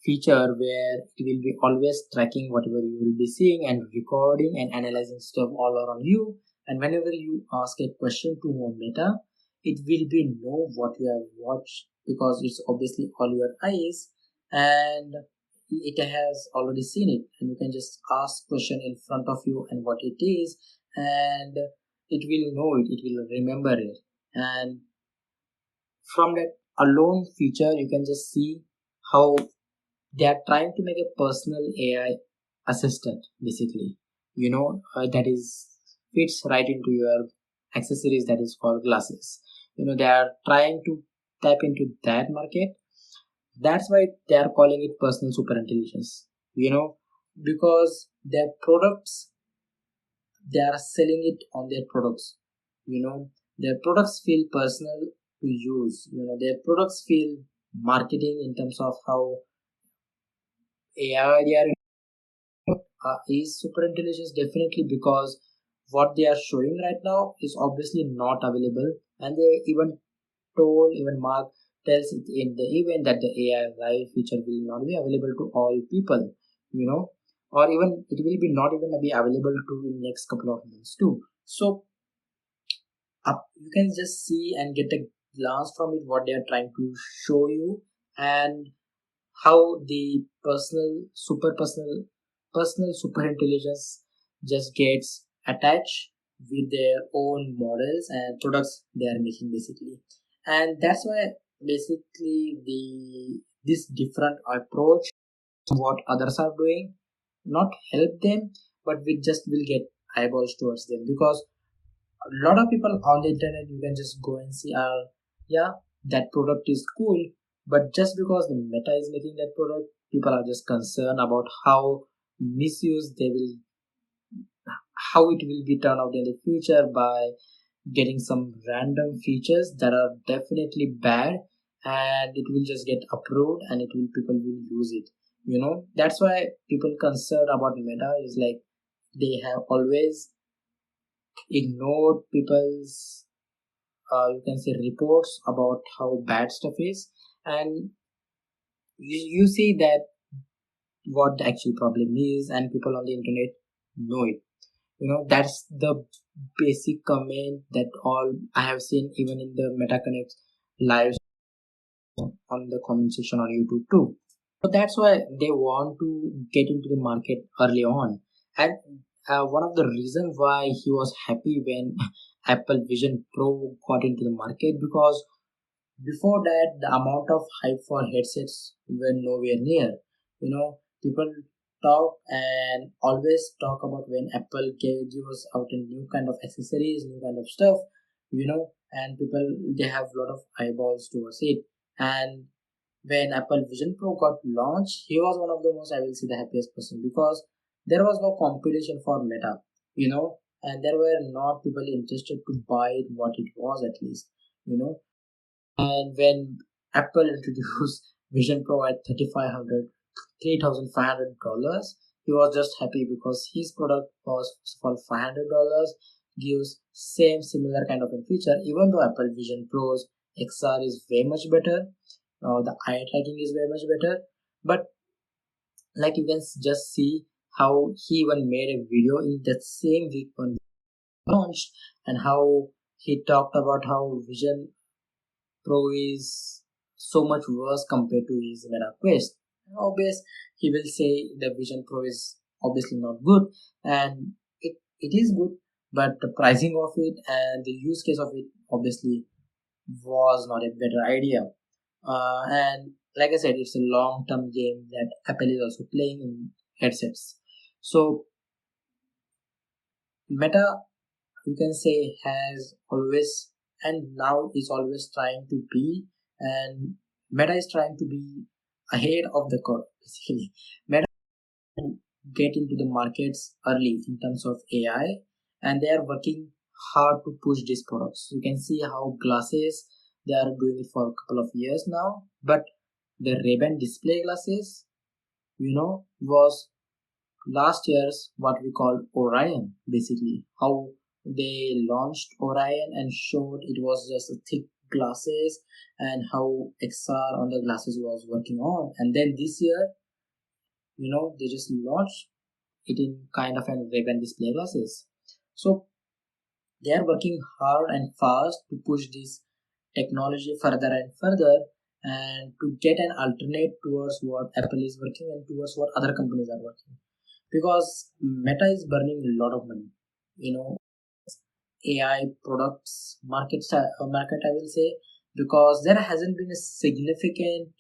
feature where it will be always tracking whatever you will be seeing and recording and analyzing stuff all around you. And whenever you ask a question to Meta, it will be know what you have watched because it's obviously all your eyes, and it has already seen it, and you can just ask question in front of you and what it is, and it will know it, it will remember it. And from that alone feature you can just see how they are trying to make a personal AI assistant, basically, that is fits right into your accessories that is called glasses. They are trying to tap into that market. That's why they are calling it personal super intelligence, because their products, they are selling it on their products, their products feel personal to use, their products feel marketing in terms of how AI they are is super intelligence, definitely, because what they are showing right now is obviously not available, and they even Mark tells it in the event that the AI live feature will not be available to all people, or even it will be not even be available to in next couple of months too. So you can just see and get a glance from it what they are trying to show you, and how the personal super intelligence just gets attached with their own models and products they are making basically. And that's why basically this different approach what others are doing not help them, but we just will get eyeballs towards them, because a lot of people on the internet you can just go and see yeah, that product is cool, but just because the meta is making that product, people are just concerned about how misuse they will, how it will be turned out in the future by getting some random features that are definitely bad, and it will just get approved and it will people will use it. That's why people concerned about meta is like they have always ignored people's you can say reports about how bad stuff is, and you see that what the actual problem is, and people on the internet know it. That's the basic comment that all I have seen even in the MetaConnect live on the comment section on YouTube too. So that's why they want to get into the market early on. And one of the reasons why he was happy when Apple Vision Pro got into the market, because before that the amount of hype for headsets were nowhere near. People talk and always talk about when Apple give us out a new kind of accessories, new kind of stuff, and people they have a lot of eyeballs towards it. And when Apple Vision Pro got launched, he was one of the most, I will say, the happiest person, because there was no competition for Meta, and there were not people interested to buy it what it was at least, you know. And when Apple introduced Vision Pro at $3,500, he was just happy because his product was first of all $500, gives same similar kind of a feature. Even though Apple Vision Pro's XR is way much better, the eye tracking is way much better, but like you can just see how he even made a video in that same week when it launched, and how he talked about how Vision Pro is so much worse compared to his Meta Quest. Obvious, he will say the Vision Pro is obviously not good, and it is good, but the pricing of it and the use case of it obviously was not a better idea. And like I said, it's a long-term game that Apple is also playing in headsets. So Meta, you can say, has always and now is always trying to be, and Meta is trying to be ahead of the curve basically. Meta can get into the markets early in terms of AI, and they are working hard to push these products. You can see how glasses they are doing it for a couple of years now, but the Ray-Ban display glasses, was last year's what we call Orion, basically. How they launched Orion and showed it was just a thick glasses, and how XR on the glasses was working on. And then this year, they just launched it in kind of an Ray-Ban display glasses. So they are working hard and fast to push this technology further and further, and to get an alternate towards what Apple is working and towards what other companies are working, because Meta is burning a lot of money. You know, AI products market I will say, because there hasn't been a significant,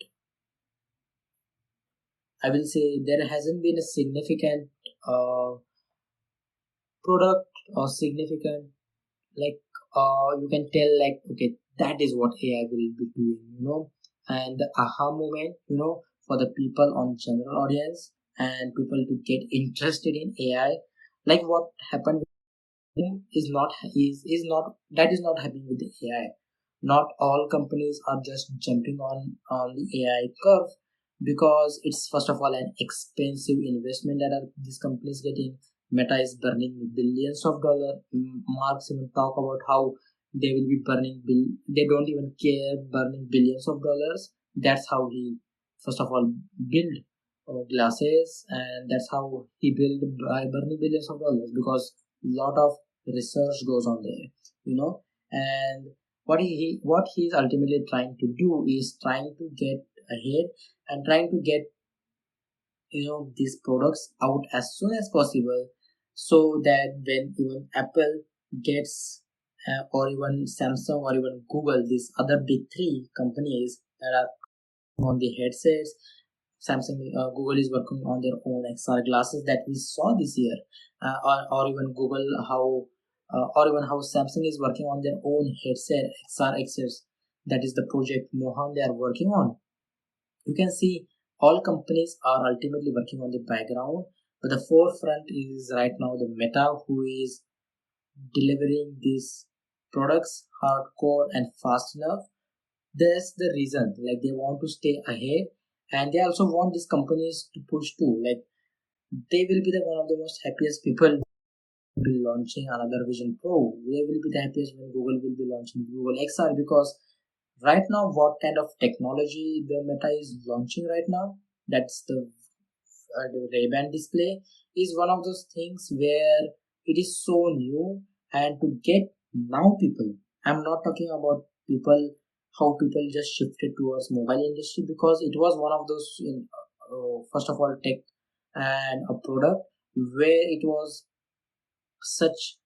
I will say there hasn't been a significant product or significant, like you can tell like okay, that is what AI will be doing, and the aha moment, for the people on general audience and people to get interested in AI, like what happened is not that is not happening with the AI. Not all companies are just jumping on the AI curve, because it's first of all an expensive investment that are these companies getting. Meta is burning billions of dollars. Marks even talk about how they will be burning they don't even care burning billions of dollars. That's how he first of all build glasses, and that's how he built by burning billions of dollars because lot of research goes on there, you know. And what he's ultimately trying to do is trying to get ahead and trying to get these products out as soon as possible, so that when even Apple gets or even Samsung or even Google, these other big three companies that are on the headsets, Samsung, Google is working on their own XR glasses that we saw this year, or even Google how or even how Samsung is working on their own headset XR access. That is the project Mohan they are working on. You can see all companies are ultimately working on the background, but the forefront is right now the Meta, who is delivering these products hardcore and fast enough. That's the reason, like they want to stay ahead, and they also want these companies to push too. Like they will be the one of the most happiest people be launching another Vision Pro. They will be the happiest when Google will be launching Google XR, because right now what kind of technology the Meta is launching right now, that's the Ray-Ban display, is one of those things where it is so new. And to get now people, I'm not talking about people, how people just shifted towards mobile industry, because it was one of those first of all tech and a product where it was such,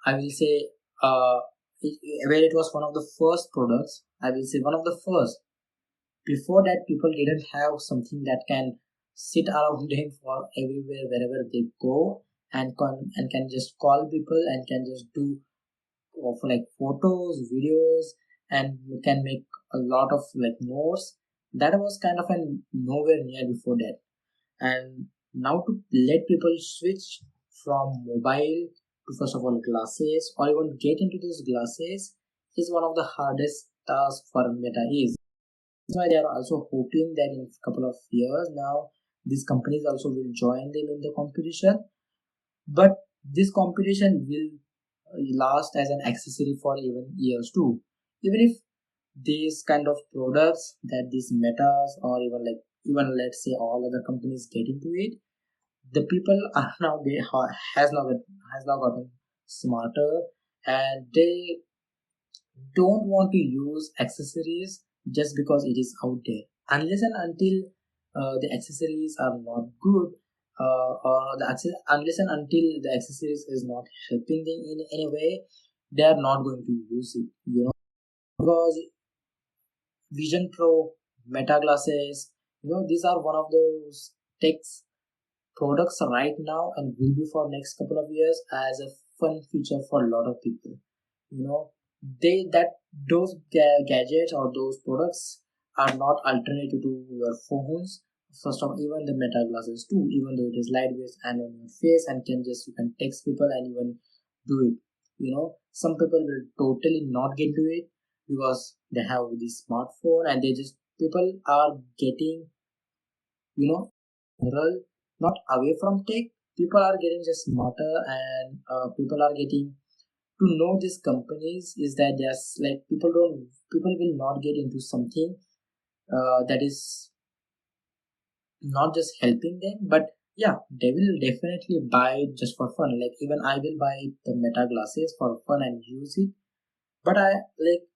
I will say, uh where it was one of the first products, I will say one of the first. Before that, people didn't have something that can sit around them for everywhere wherever they go, and can just call people and can just do of like photos, videos, and can make a lot of like notes. That was kind of an nowhere near before that. And now to let people switch from mobile to first of all glasses or even get into those glasses is one of the hardest tasks for Meta is. That's why they are also hoping that in a couple of years now, these companies also will join them in the competition. But this competition will last as an accessory for even years too. Even if these kind of products that these metas or even like even let's say all other companies get into it, the people are now has now gotten smarter, and they don't want to use accessories just because it is out there, unless and until the accessories are not good, unless and until the accessories is not helping them in any way, they are not going to use it, because Vision Pro, Meta glasses, these are one of those techs products right now and will be for next couple of years as a fun feature for a lot of people. you know they that those gadgets or those products are not alternative to your phones. First of all, even the Meta glasses too, even though it is lightweight and on your face and you can text people and even do it. Some people will totally not get to it because they have this smartphone and they just people are getting, general, not away from tech. People are getting just smarter, and people are getting to know these companies is that there's like people will not get into something that is not just helping them, but yeah, they will definitely buy it just for fun. Like even I will buy the Meta glasses for fun and use it, but I like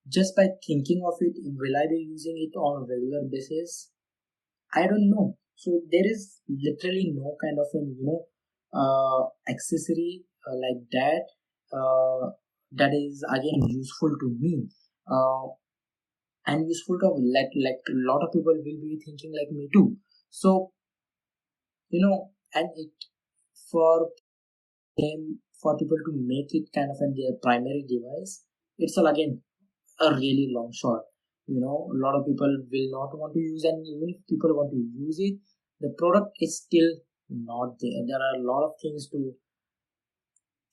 just by thinking of it, will I be using it on a regular basis? I don't know. So there is literally no kind of accessory like that that is again useful to me, uh, and useful to like a lot of people will be thinking like me too. So and it for them, for people to make it kind of their primary device, it's all again a really long shot. A lot of people will not want to use, and even if people want to use it, the product is still not there. There are a lot of things to,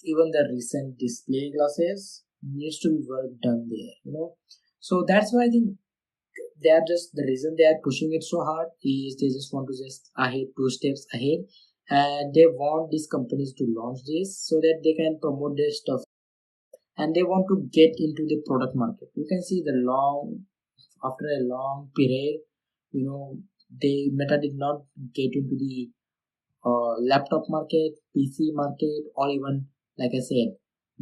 even the recent display glasses needs to be work done there. So that's why I think they are just the reason they are pushing it so hard is they just want to just ahead 2 steps ahead, and they want these companies to launch this so that they can promote their stuff, and they want to get into the product market. You can see the long after a long period, you know they Meta did not get into the laptop market, PC market, or even, like I said,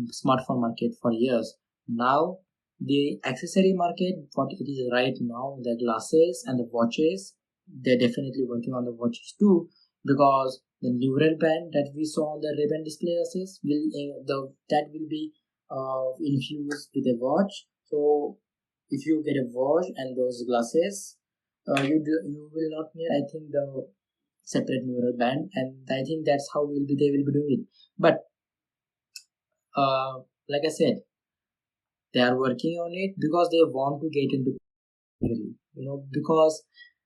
smartphone market for years. Now, the accessory market, what it is right now, the glasses and the watches, they're definitely working on the watches too, because the neural band that we saw on the Ray-Ban display glasses that will be infused with a watch. So, if you get a watch and those glasses, you will not need, I think, the separate neural band, and I think that's how they will be doing it. But like I said, they are working on it because they want to get into category, because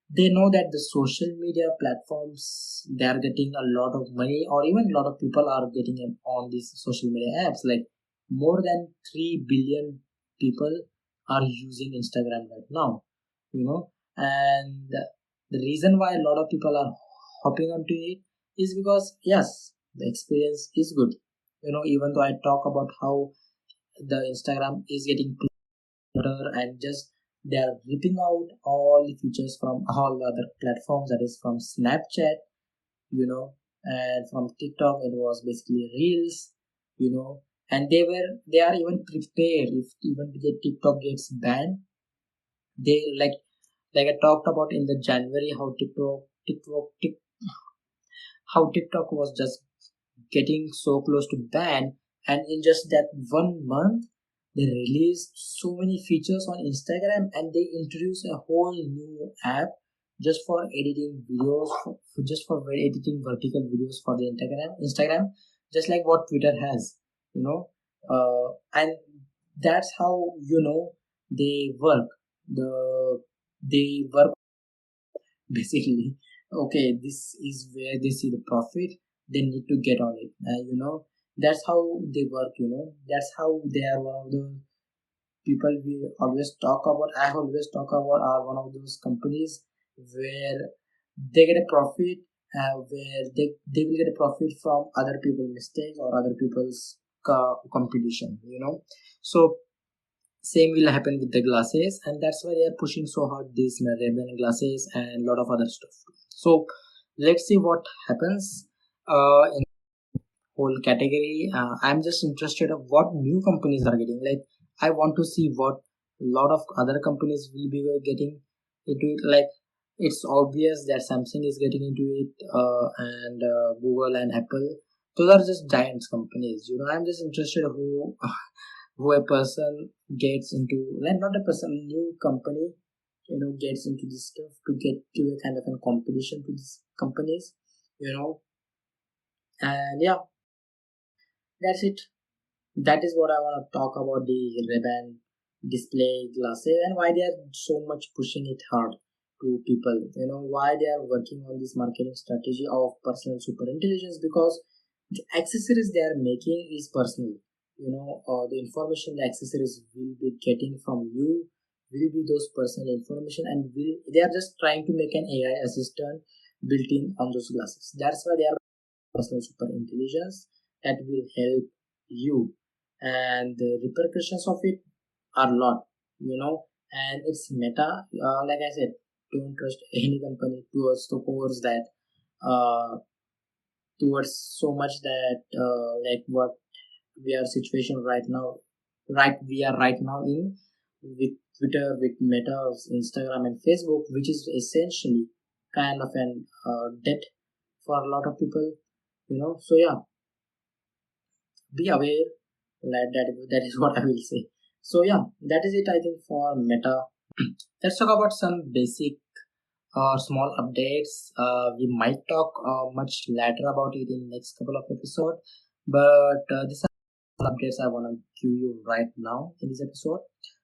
they know that the social media platforms, they are getting a lot of money, or even a lot of people are getting on these social media apps. Like more than 3 billion people are using Instagram right now, and the reason why a lot of people are hopping onto it is because, yes, the experience is good. Even though I talk about how the Instagram is getting better, and just they are ripping out all the features from all the other platforms, that is from Snapchat, and from TikTok it was basically Reels, and they are even prepared if even the TikTok gets banned. They like I talked about in the January, how TikTok was just getting so close to ban, and in just that 1 month they released so many features on Instagram, and they introduced a whole new app just for editing videos, just for editing vertical videos for the Instagram, just like what Twitter has, and that's how they work. They work basically. Okay, this is where they see the profit, they need to get on it. That's how they work. That's how they are one of the people we always talk about. I always talk about are one of those companies where they get a profit, where they will get a profit from other people's mistakes or other people's competition. So same will happen with the glasses, and that's why they are pushing so hard these Ray-Ban glasses and a lot of other stuff. So let's see what happens in whole category. I'm just interested of what new companies are getting. Like I want to see what a lot of other companies will be getting into it. Like it's obvious that Samsung is getting into it, and Google and Apple. Those are just giants companies. I'm just interested who a person gets into, like not a person, new company, gets into this stuff to get to a kind of a competition to these companies, and yeah, that's it. That is what I want to talk about the Ray-Ban display glasses, and why they are so much pushing it hard to people. Why they are working on this marketing strategy of personal super intelligence, because the accessories they are making is personal. The information the accessories will be getting from you will be those personal information, and they are just trying to make an AI assistant built in on those glasses. That's why they are personal super intelligence that will help you, and the repercussions of it are a lot, and it's Meta. Like I said, don't trust any company towards that, uh, towards so much that, like what we are situation right now, we are right now in, with Twitter, with Meta, Instagram and Facebook, which is essentially kind of an debt for a lot of people, so yeah, be aware. That is what I will say. So yeah, that is it, I think, for Meta. Let's talk about some basic small updates. We might talk much later about it in next couple of episodes, but these are some updates I want to give you right now in this episode.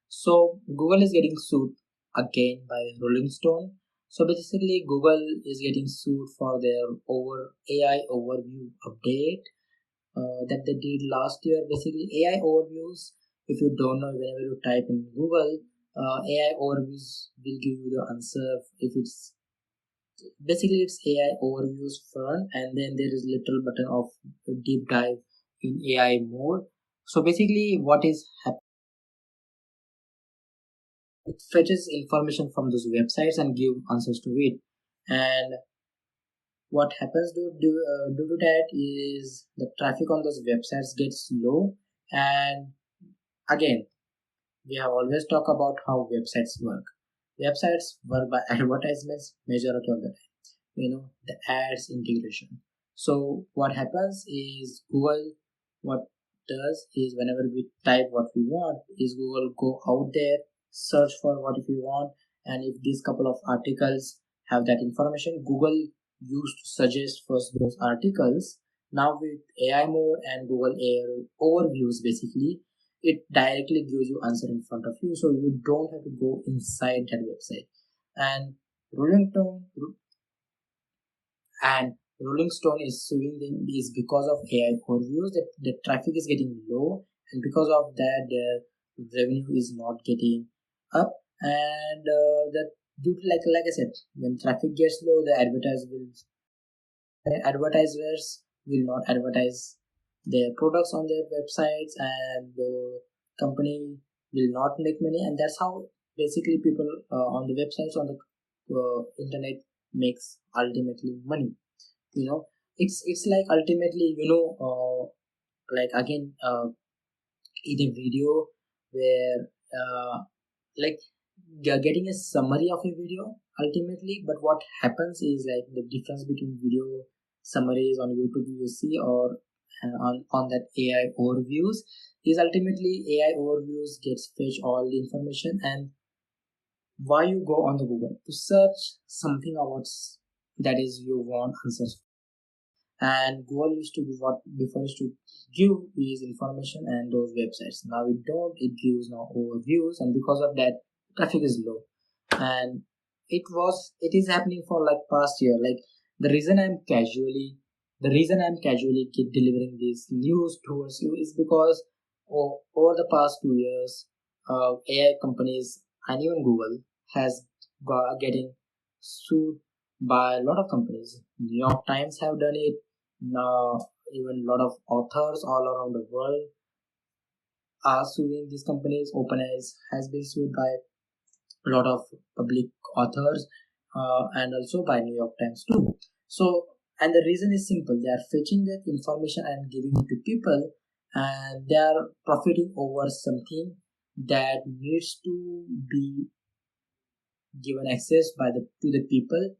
So Google is getting sued again by Rolling Stone. So basically Google is getting sued for their over AI overview update that they did last year. Basically, AI overviews. If you don't know, whenever you type in Google, AI overviews will give you the answer. If it's basically it's AI overviews front, and then there is little button of deep dive in AI mode. So basically, what is happening? It fetches information from those websites and give answers to it. And what happens due to that is the traffic on those websites gets low. And again, we have always talked about how websites work. Websites work by advertisements majority of the time, the ads integration. So what happens is Google, what does is whenever we type what we want, is Google go out there, search for what if you want, and if these couple of articles have that information, Google used to suggest first those articles. Now with AI mode and Google AI overviews, basically it directly gives you answer in front of you, so you don't have to go inside that website. And rolling stone and rolling stone is suing them is because of AI overviews that the traffic is getting low, and because of that their revenue is not getting up. And that due to, like I said, when traffic gets low, the advertisers will not advertise their products on their websites, and the company will not make money. And that's how basically people on the websites on the internet makes ultimately money. It's like ultimately, like again, in a video where like you're getting a summary of a video ultimately. But what happens is like the difference between video summaries on YouTube you see, or on that AI overviews, is ultimately AI overviews gets fetch all the information. And why you go on the Google to search something about that is you want answers. And Google used to be what before used to give is information and those websites. Now it don't, it gives now overviews, and because of that traffic is low. And it is happening for like past year. Like the reason I'm casually keep delivering this news towards you is because over the past 2 years, AI companies and even Google has getting sued by a lot of companies. New York Times have done it. Now even a lot of authors all around the world are suing these companies. OpenAI has been sued by a lot of public authors, and also by New York Times too. So, and the reason is simple: they are fetching that information and giving it to people, and they are profiting over something that needs to be given access by the to the people.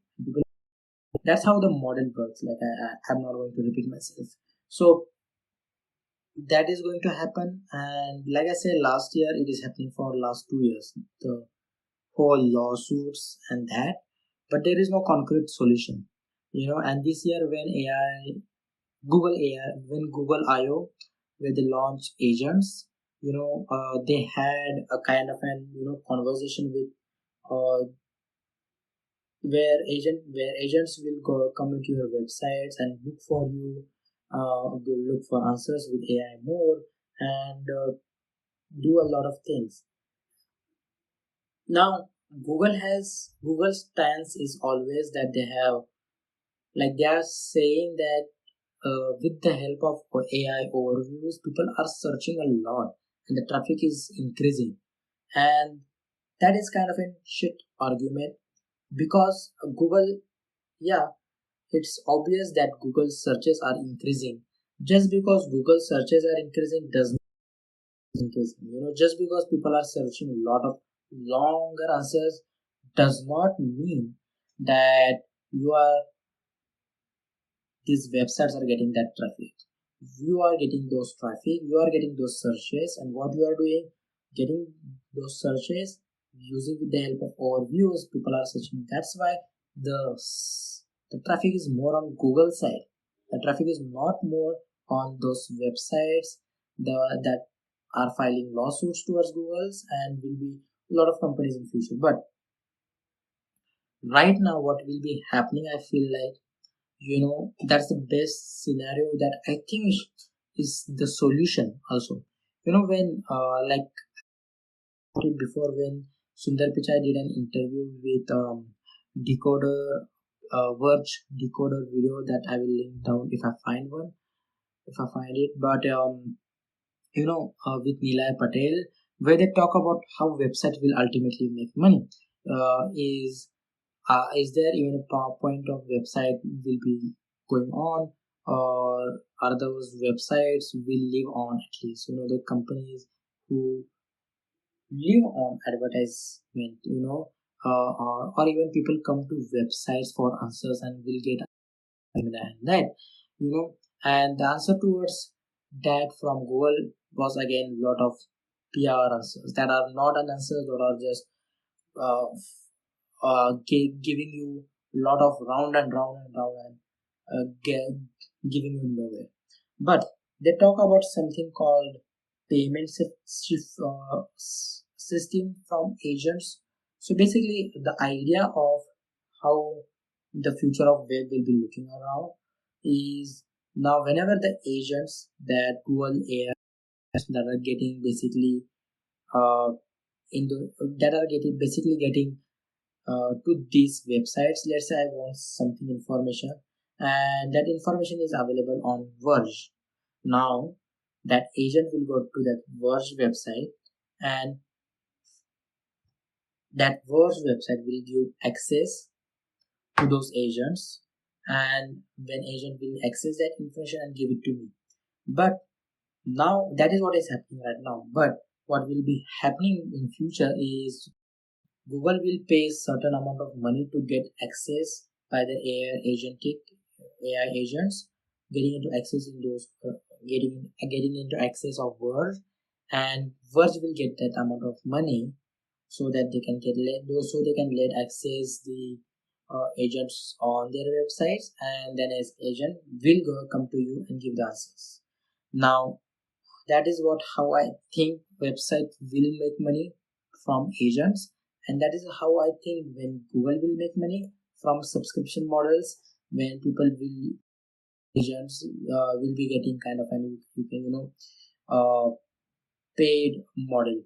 That's how the model works. Like I'm not going to repeat myself. So that is going to happen. And like I said, last year it is happening for last 2 years. The whole lawsuits and that, but there is no concrete solution. And this year when Google AI, when Google I/O, where they launched agents, they had a kind of an conversation with where agents will go come into your websites and look for you, will look for answers with AI mode, and do a lot of things. Now Google's stance is always that they have, like they are saying that with the help of AI overviews, people are searching a lot and the traffic is increasing. And that is kind of a shit argument, because Google, yeah, it's obvious that Google searches are increasing. Just because Google searches are increasing does not increase. Just because people are searching a lot of longer answers does not mean that you are these websites are getting that traffic. You are getting those traffic, you are getting those searches, and what you are doing, getting those searches using with the help of overviews, people are searching. That's why the the traffic is more on Google side. The traffic is not more on those websites that are filing lawsuits towards Google's, and will be a lot of companies in future. But right now what will be happening, I feel like, that's the best scenario that I think is the solution also. When like before, when Sundar Pichai did an interview with decoder Verge decoder video that I will link down if I find it. But with Nilay Patel, where they talk about how website will ultimately make money, is Is there even a PowerPoint of website will be going on, or are those websites will live on at least? The companies who live on advertisement, or even people come to websites for answers and will get and that, you know, and the answer towards that from Google was again lot of PR answers that are not an answers or are just uh, giving you lot of round and round and round and giving you nowhere. But they talk about something called payment system from agents. So basically, the idea of how the future of web will be looking around is now whenever the agents that Google AI that are getting basically uh, in the that are getting basically getting to these websites. Let's say I want something information, and that information is available on Verge. Now that agent will go to that Verge website, and that Verge website will give access to those agents, and when agent will access that information and give it to me. But now that is what is happening right now. But what will be happening in future is Google will pay certain amount of money to get access by the AI agents getting into access in those getting into access of Verge, and Verge will get that amount of money so that they can let access the agents on their websites, and then as agent will come to you and give the answers. Now that is what how I think website will make money from agents, and that is how I think when Google will make money from subscription models, when people will agents will be getting kind of an you can uh, paid model.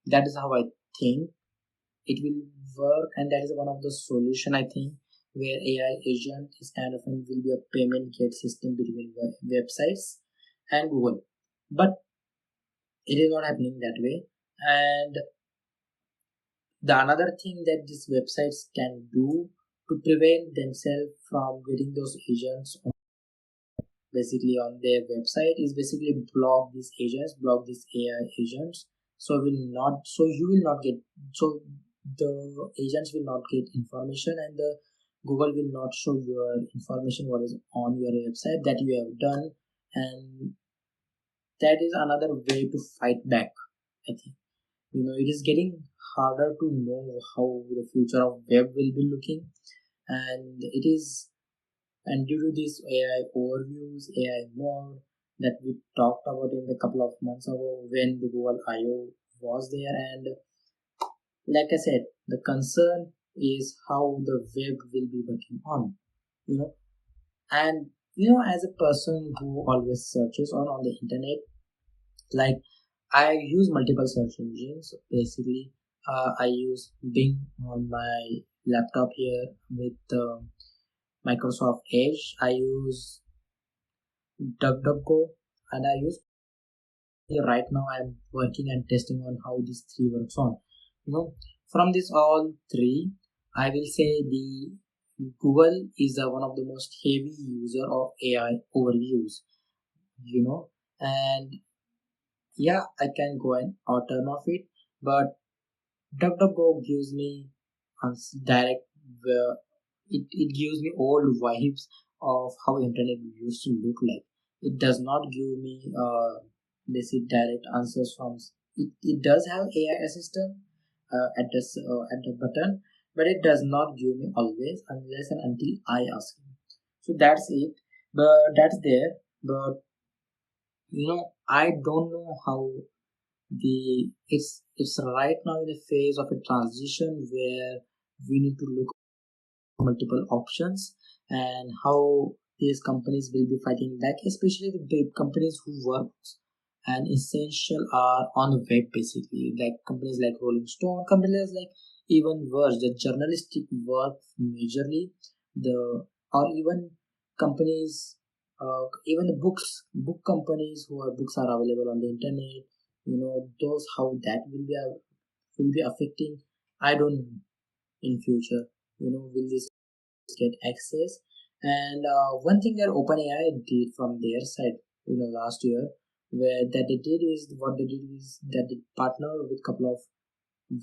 That is how I think it will work, and that is one of the solution I think, where AI agent is kind of an will be a payment gate system between websites and Google. But it is not happening that way. And the another thing that these websites can do to prevent themselves from getting those agents basically on their website is basically block these AI agents, so you will not get, so the agents will not get information, and the Google will not show your information what is on your website that you have done. And that is another way to fight back, I think. It is getting harder to know how the future of web will be looking, and it is, and due to these AI overviews, AI mode that we talked about in a couple of months ago when the Google I/O was there, and like I said, the concern is how the web will be working on, you know and as a person who always searches on the internet, like I use multiple search engines. Basically, I use Bing on my laptop here with Microsoft Edge. I use DuckDuckGo, and I use right now. I'm working and testing on how these three works on. From this all three, I will say the Google is one of the most heavy user of AI overviews. And yeah, I can go and turn off it, but DuckDuckGo gives me direct, uh, it gives me old vibes of how internet used to look like. It does not give me basic direct answers from. It does have AI assistant at the button, but it does not give me always unless and until I ask him. So that's it. But that's there. But I don't know how it's right now in the phase of a transition where we need to look at multiple options, and how these companies will be fighting back, especially the big companies who work and essential are on the web, basically like companies like Rolling Stone, companies like even Verge, the journalistic work majorly, the or even companies, even the book companies who are books are available on the internet. Those how that will be affecting, I don't know in future. will this get access? And one thing that OpenAI did from their side, last year, where that they did is what they did is that they partnered with couple of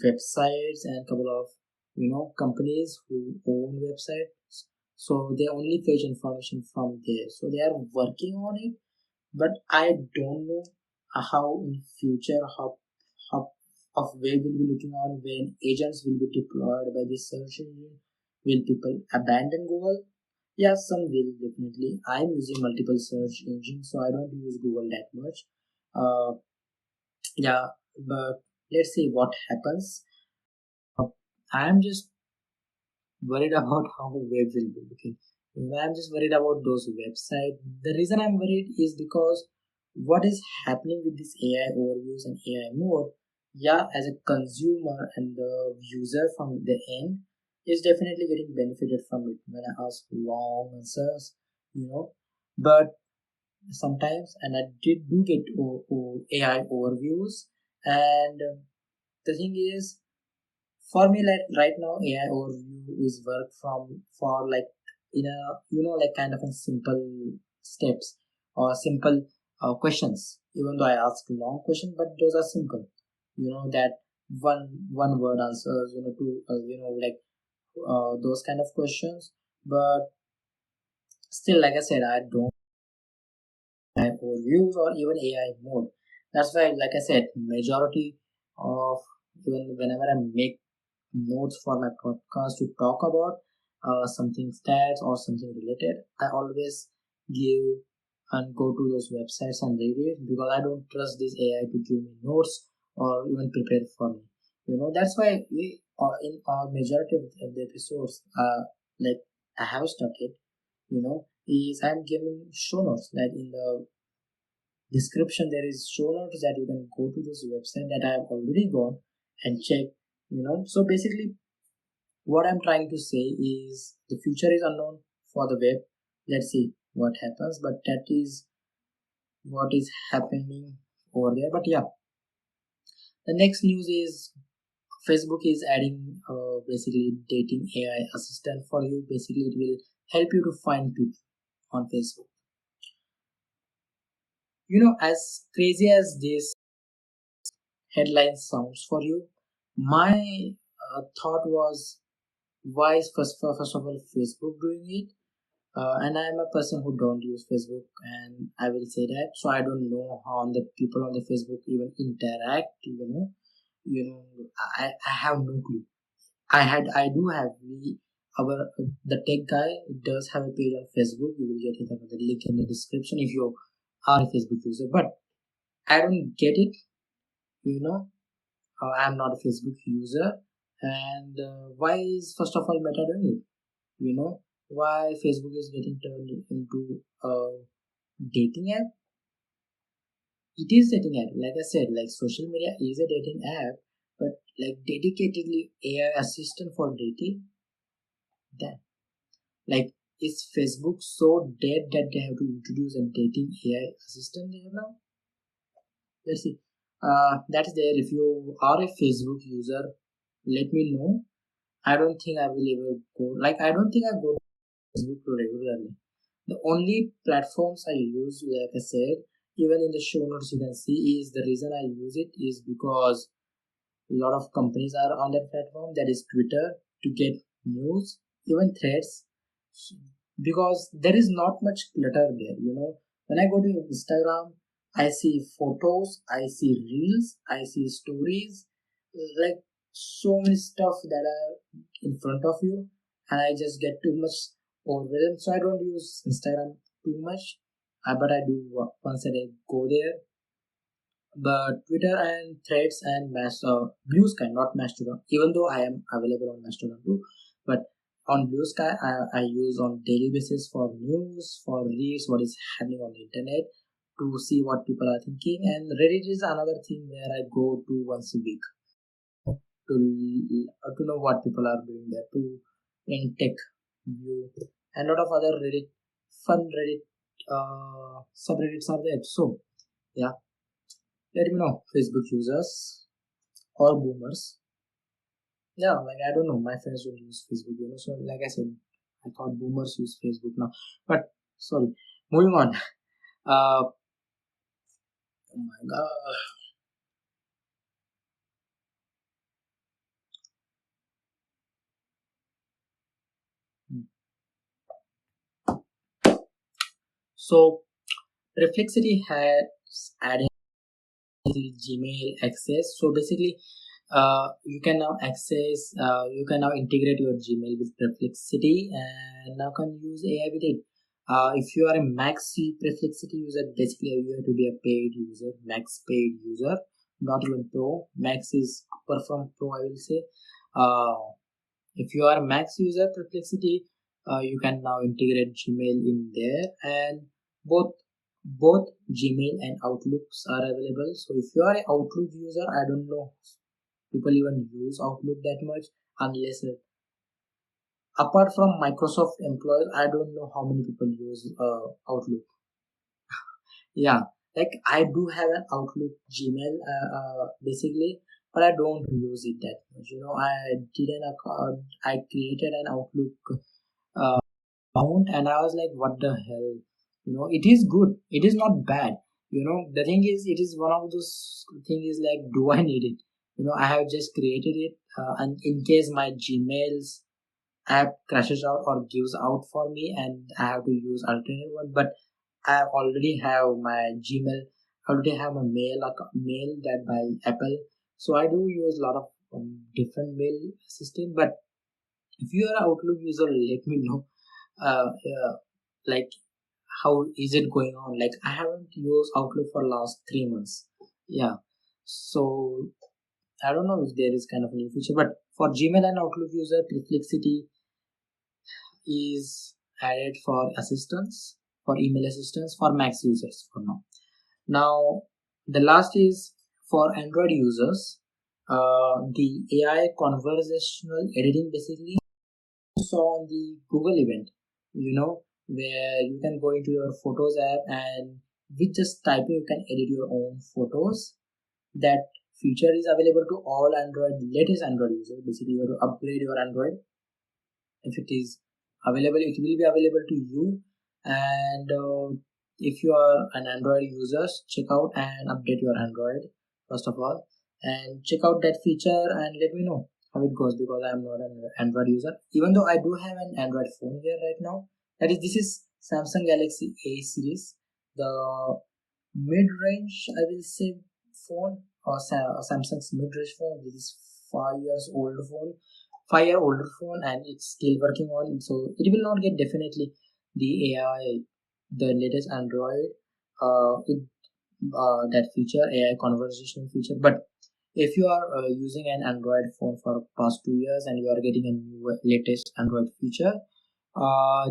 websites and couple of companies who own websites, so they only fetch information from there. So they are working on it, but I don't know how in future how of where we'll be looking on when agents will be deployed by this search engine. Will people abandon Google? Yeah, some will definitely. I'm using multiple search engines, so I don't use Google that much. Uh, yeah, but let's see what happens. I'm just worried about how web will be looking. I'm just worried about those websites. The reason I'm worried is because what is happening with this AI overviews and AI mode, yeah, as a consumer and the user from the end is definitely getting benefited from it when I ask long answers, but sometimes, and I did do get AI overviews, and the thing is, for me, like right now, AI overview is work from for like in a like kind of a simple steps or simple questions. Even though I ask long question, but those are simple. That one word answers. To like those kind of questions. But still, like I said, I don't have overviews or even AI mode. That's why, like I said, majority of even whenever I make notes for my podcast to talk about something stats or something related, I always give and go to those websites and read it because I don't trust this AI to give me notes or even prepare for me. That's why we in our majority of the episodes, like I have started, is I'm giving show notes. Like in the description, there is show notes that you can go to this website that I have already gone and check. So basically what I'm trying to say is the future is unknown for the web. Let's see what happens, but that is what is happening over there. But yeah, the next news is Facebook is adding basically dating AI assistant for you. Basically, it will help you to find people on Facebook. As crazy as this headline sounds for you, my thought was, why is first of all Facebook doing it? And I'm a person who don't use Facebook, and I will say that. So I don't know how the people on the Facebook even interact. I have no clue. I do have our the tech guy does have a page on Facebook. You will get it on the link in the description if you are a Facebook user. But I don't get it. You know, I'm not a Facebook user, and why is first of all Meta doing it? Why Facebook is getting turned into a dating app. It is dating app, like I said, like social media is a dating app, but like dedicatedly AI assistant for dating, that like is Facebook so dead that they have to introduce a dating AI assistant there now? Let's see. That is there. If you are a Facebook user, let me know. I don't think I will ever go, like I don't think I go to Facebook regularly. The only platforms I use, like I said, even in the show notes you can see, is the reason I use it is because a lot of companies are on that platform. That is Twitter to get news, even threads, because there is not much clutter there. When I go to Instagram, I see photos, I see reels, I see stories, like so many stuff that are in front of you, and I just get too much overwhelmed. So I don't use Instagram too much, but I do once a day go there. But Twitter and Threads and Blue Sky, not Mastodon, even though I am available on Mastodon too, but on Blue Sky, I use on daily basis for news, for reads what is happening on the internet, to see what people are thinking. And Reddit is another thing where I go to once a week to know what people are doing there, to in tech view, and a lot of other Reddit fun Reddit subreddits are there. So yeah, let me know, Facebook users or boomers. Yeah, like I don't know, my friends don't use Facebook, so like I said, I thought boomers use Facebook now. But sorry, moving on. Oh my god. So Reflexity has added Gmail access. So basically, you can now access, you can now integrate your Gmail with Perplexity and now can use AI with it. If you are a Max Perplexity user, basically you have to be a paid user, Max paid user, not even Pro. Max is upper from Pro, I will say. Uh, if you are a Max user Perplexity, you can now integrate Gmail in there, and both both Gmail and Outlooks are available. So if you are an Outlook user, I don't know people even use Outlook that much, unless apart from Microsoft employees, I don't know how many people use Outlook. Yeah, like I do have an Outlook Gmail, basically, but I don't use it that much. I did an account, I created an Outlook uh, account, and I was like, what the hell? It is good. It is not bad. The thing is, it is one of those things is like, do I need it? I have just created it, and in case my Gmail's app crashes out or gives out for me, and I have to use alternate one, but I already have my Gmail. I already have a mail that by Apple, so I do use a lot of different mail system. But if you are an Outlook user, let me know. Like how is it going on? Like I haven't used Outlook for last 3 months. Yeah, so I don't know if there is kind of a new feature, but for Gmail and Outlook user, Perplexity is added for assistance, for email assistance for Max users for now. Now the last is for Android users. The AI conversational editing, basically saw on the Google event, where you can go into your Photos app and with just typing you can edit your own photos. That feature is available to all latest Android users. Basically, you have to upgrade your Android. If it is available, it will be available to you. And if you are an Android user, check out and update your Android first of all, and check out that feature and let me know how it goes, because I'm not an Android user, even though I do have an Android phone here right now. This is Samsung Galaxy A series, the mid-range, I will say, phone, or Samsung's mid-range phone. This is 5 years old phone, 5 year older phone, and it's still working on it. So it will not get definitely the AI, the latest Android, that feature, AI conversation feature. But if you are using an Android phone for past 2 years and you are getting a new latest Android feature,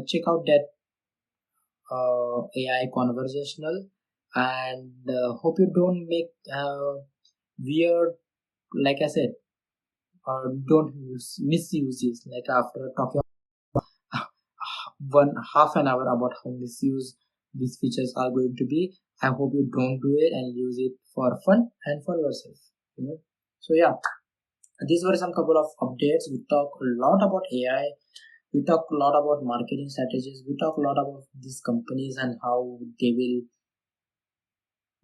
check out that AI conversational, and hope you don't make weird, like I said, don't misuse this. Like after talking one half an hour about how misuse these features are going to be, I hope you don't do it and use it for fun and for yourself. So yeah, these were some couple of updates. We talk a lot about AI. We talk a lot about marketing strategies. We talk a lot about these companies and how they will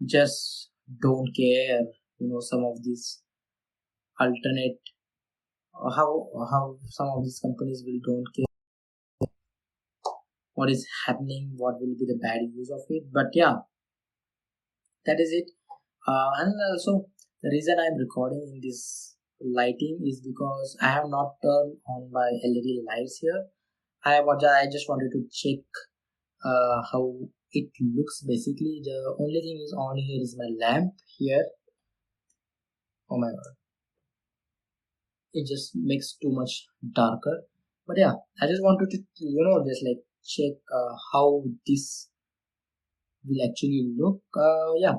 just don't care. Some of these alternate, how some of these companies will don't care what is happening, what will be the bad use of it. But yeah, that is it. And also the reason I'm recording in this lighting is because I have not turned on my LED lights here. I just wanted to check how it looks. Basically, the only thing is on here is my lamp here. Oh my god, it just makes too much darker. But yeah, I just wanted to just like check how this will actually look. Yeah,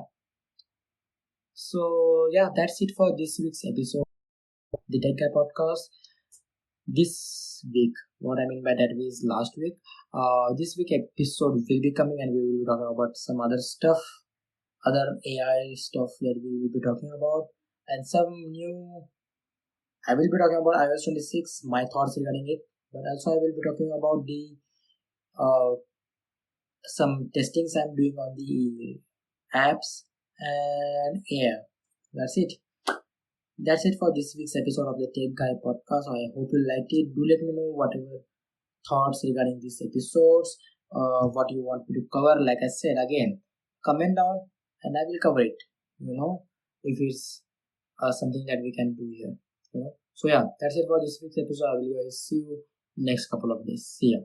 so yeah, that's it for this week's episode of the Tech Guy podcast. This week, what I mean by that is last week, this week episode will be coming and we will be talking about some other stuff, other AI stuff that we will be talking about, and some new I will be talking about iOS 26, my thoughts regarding it, but also I will be talking about the uh, some testings I'm doing on the apps, and yeah, that's it. That's it for this week's episode of the Tech Guy podcast. I hope you liked it. Do let me know whatever thoughts regarding these episodes, what you want me to cover. Like I said again, comment down and I will cover it. If it's something that we can do here. So yeah, that's it for this week's episode. I will guys see you next couple of days. See ya.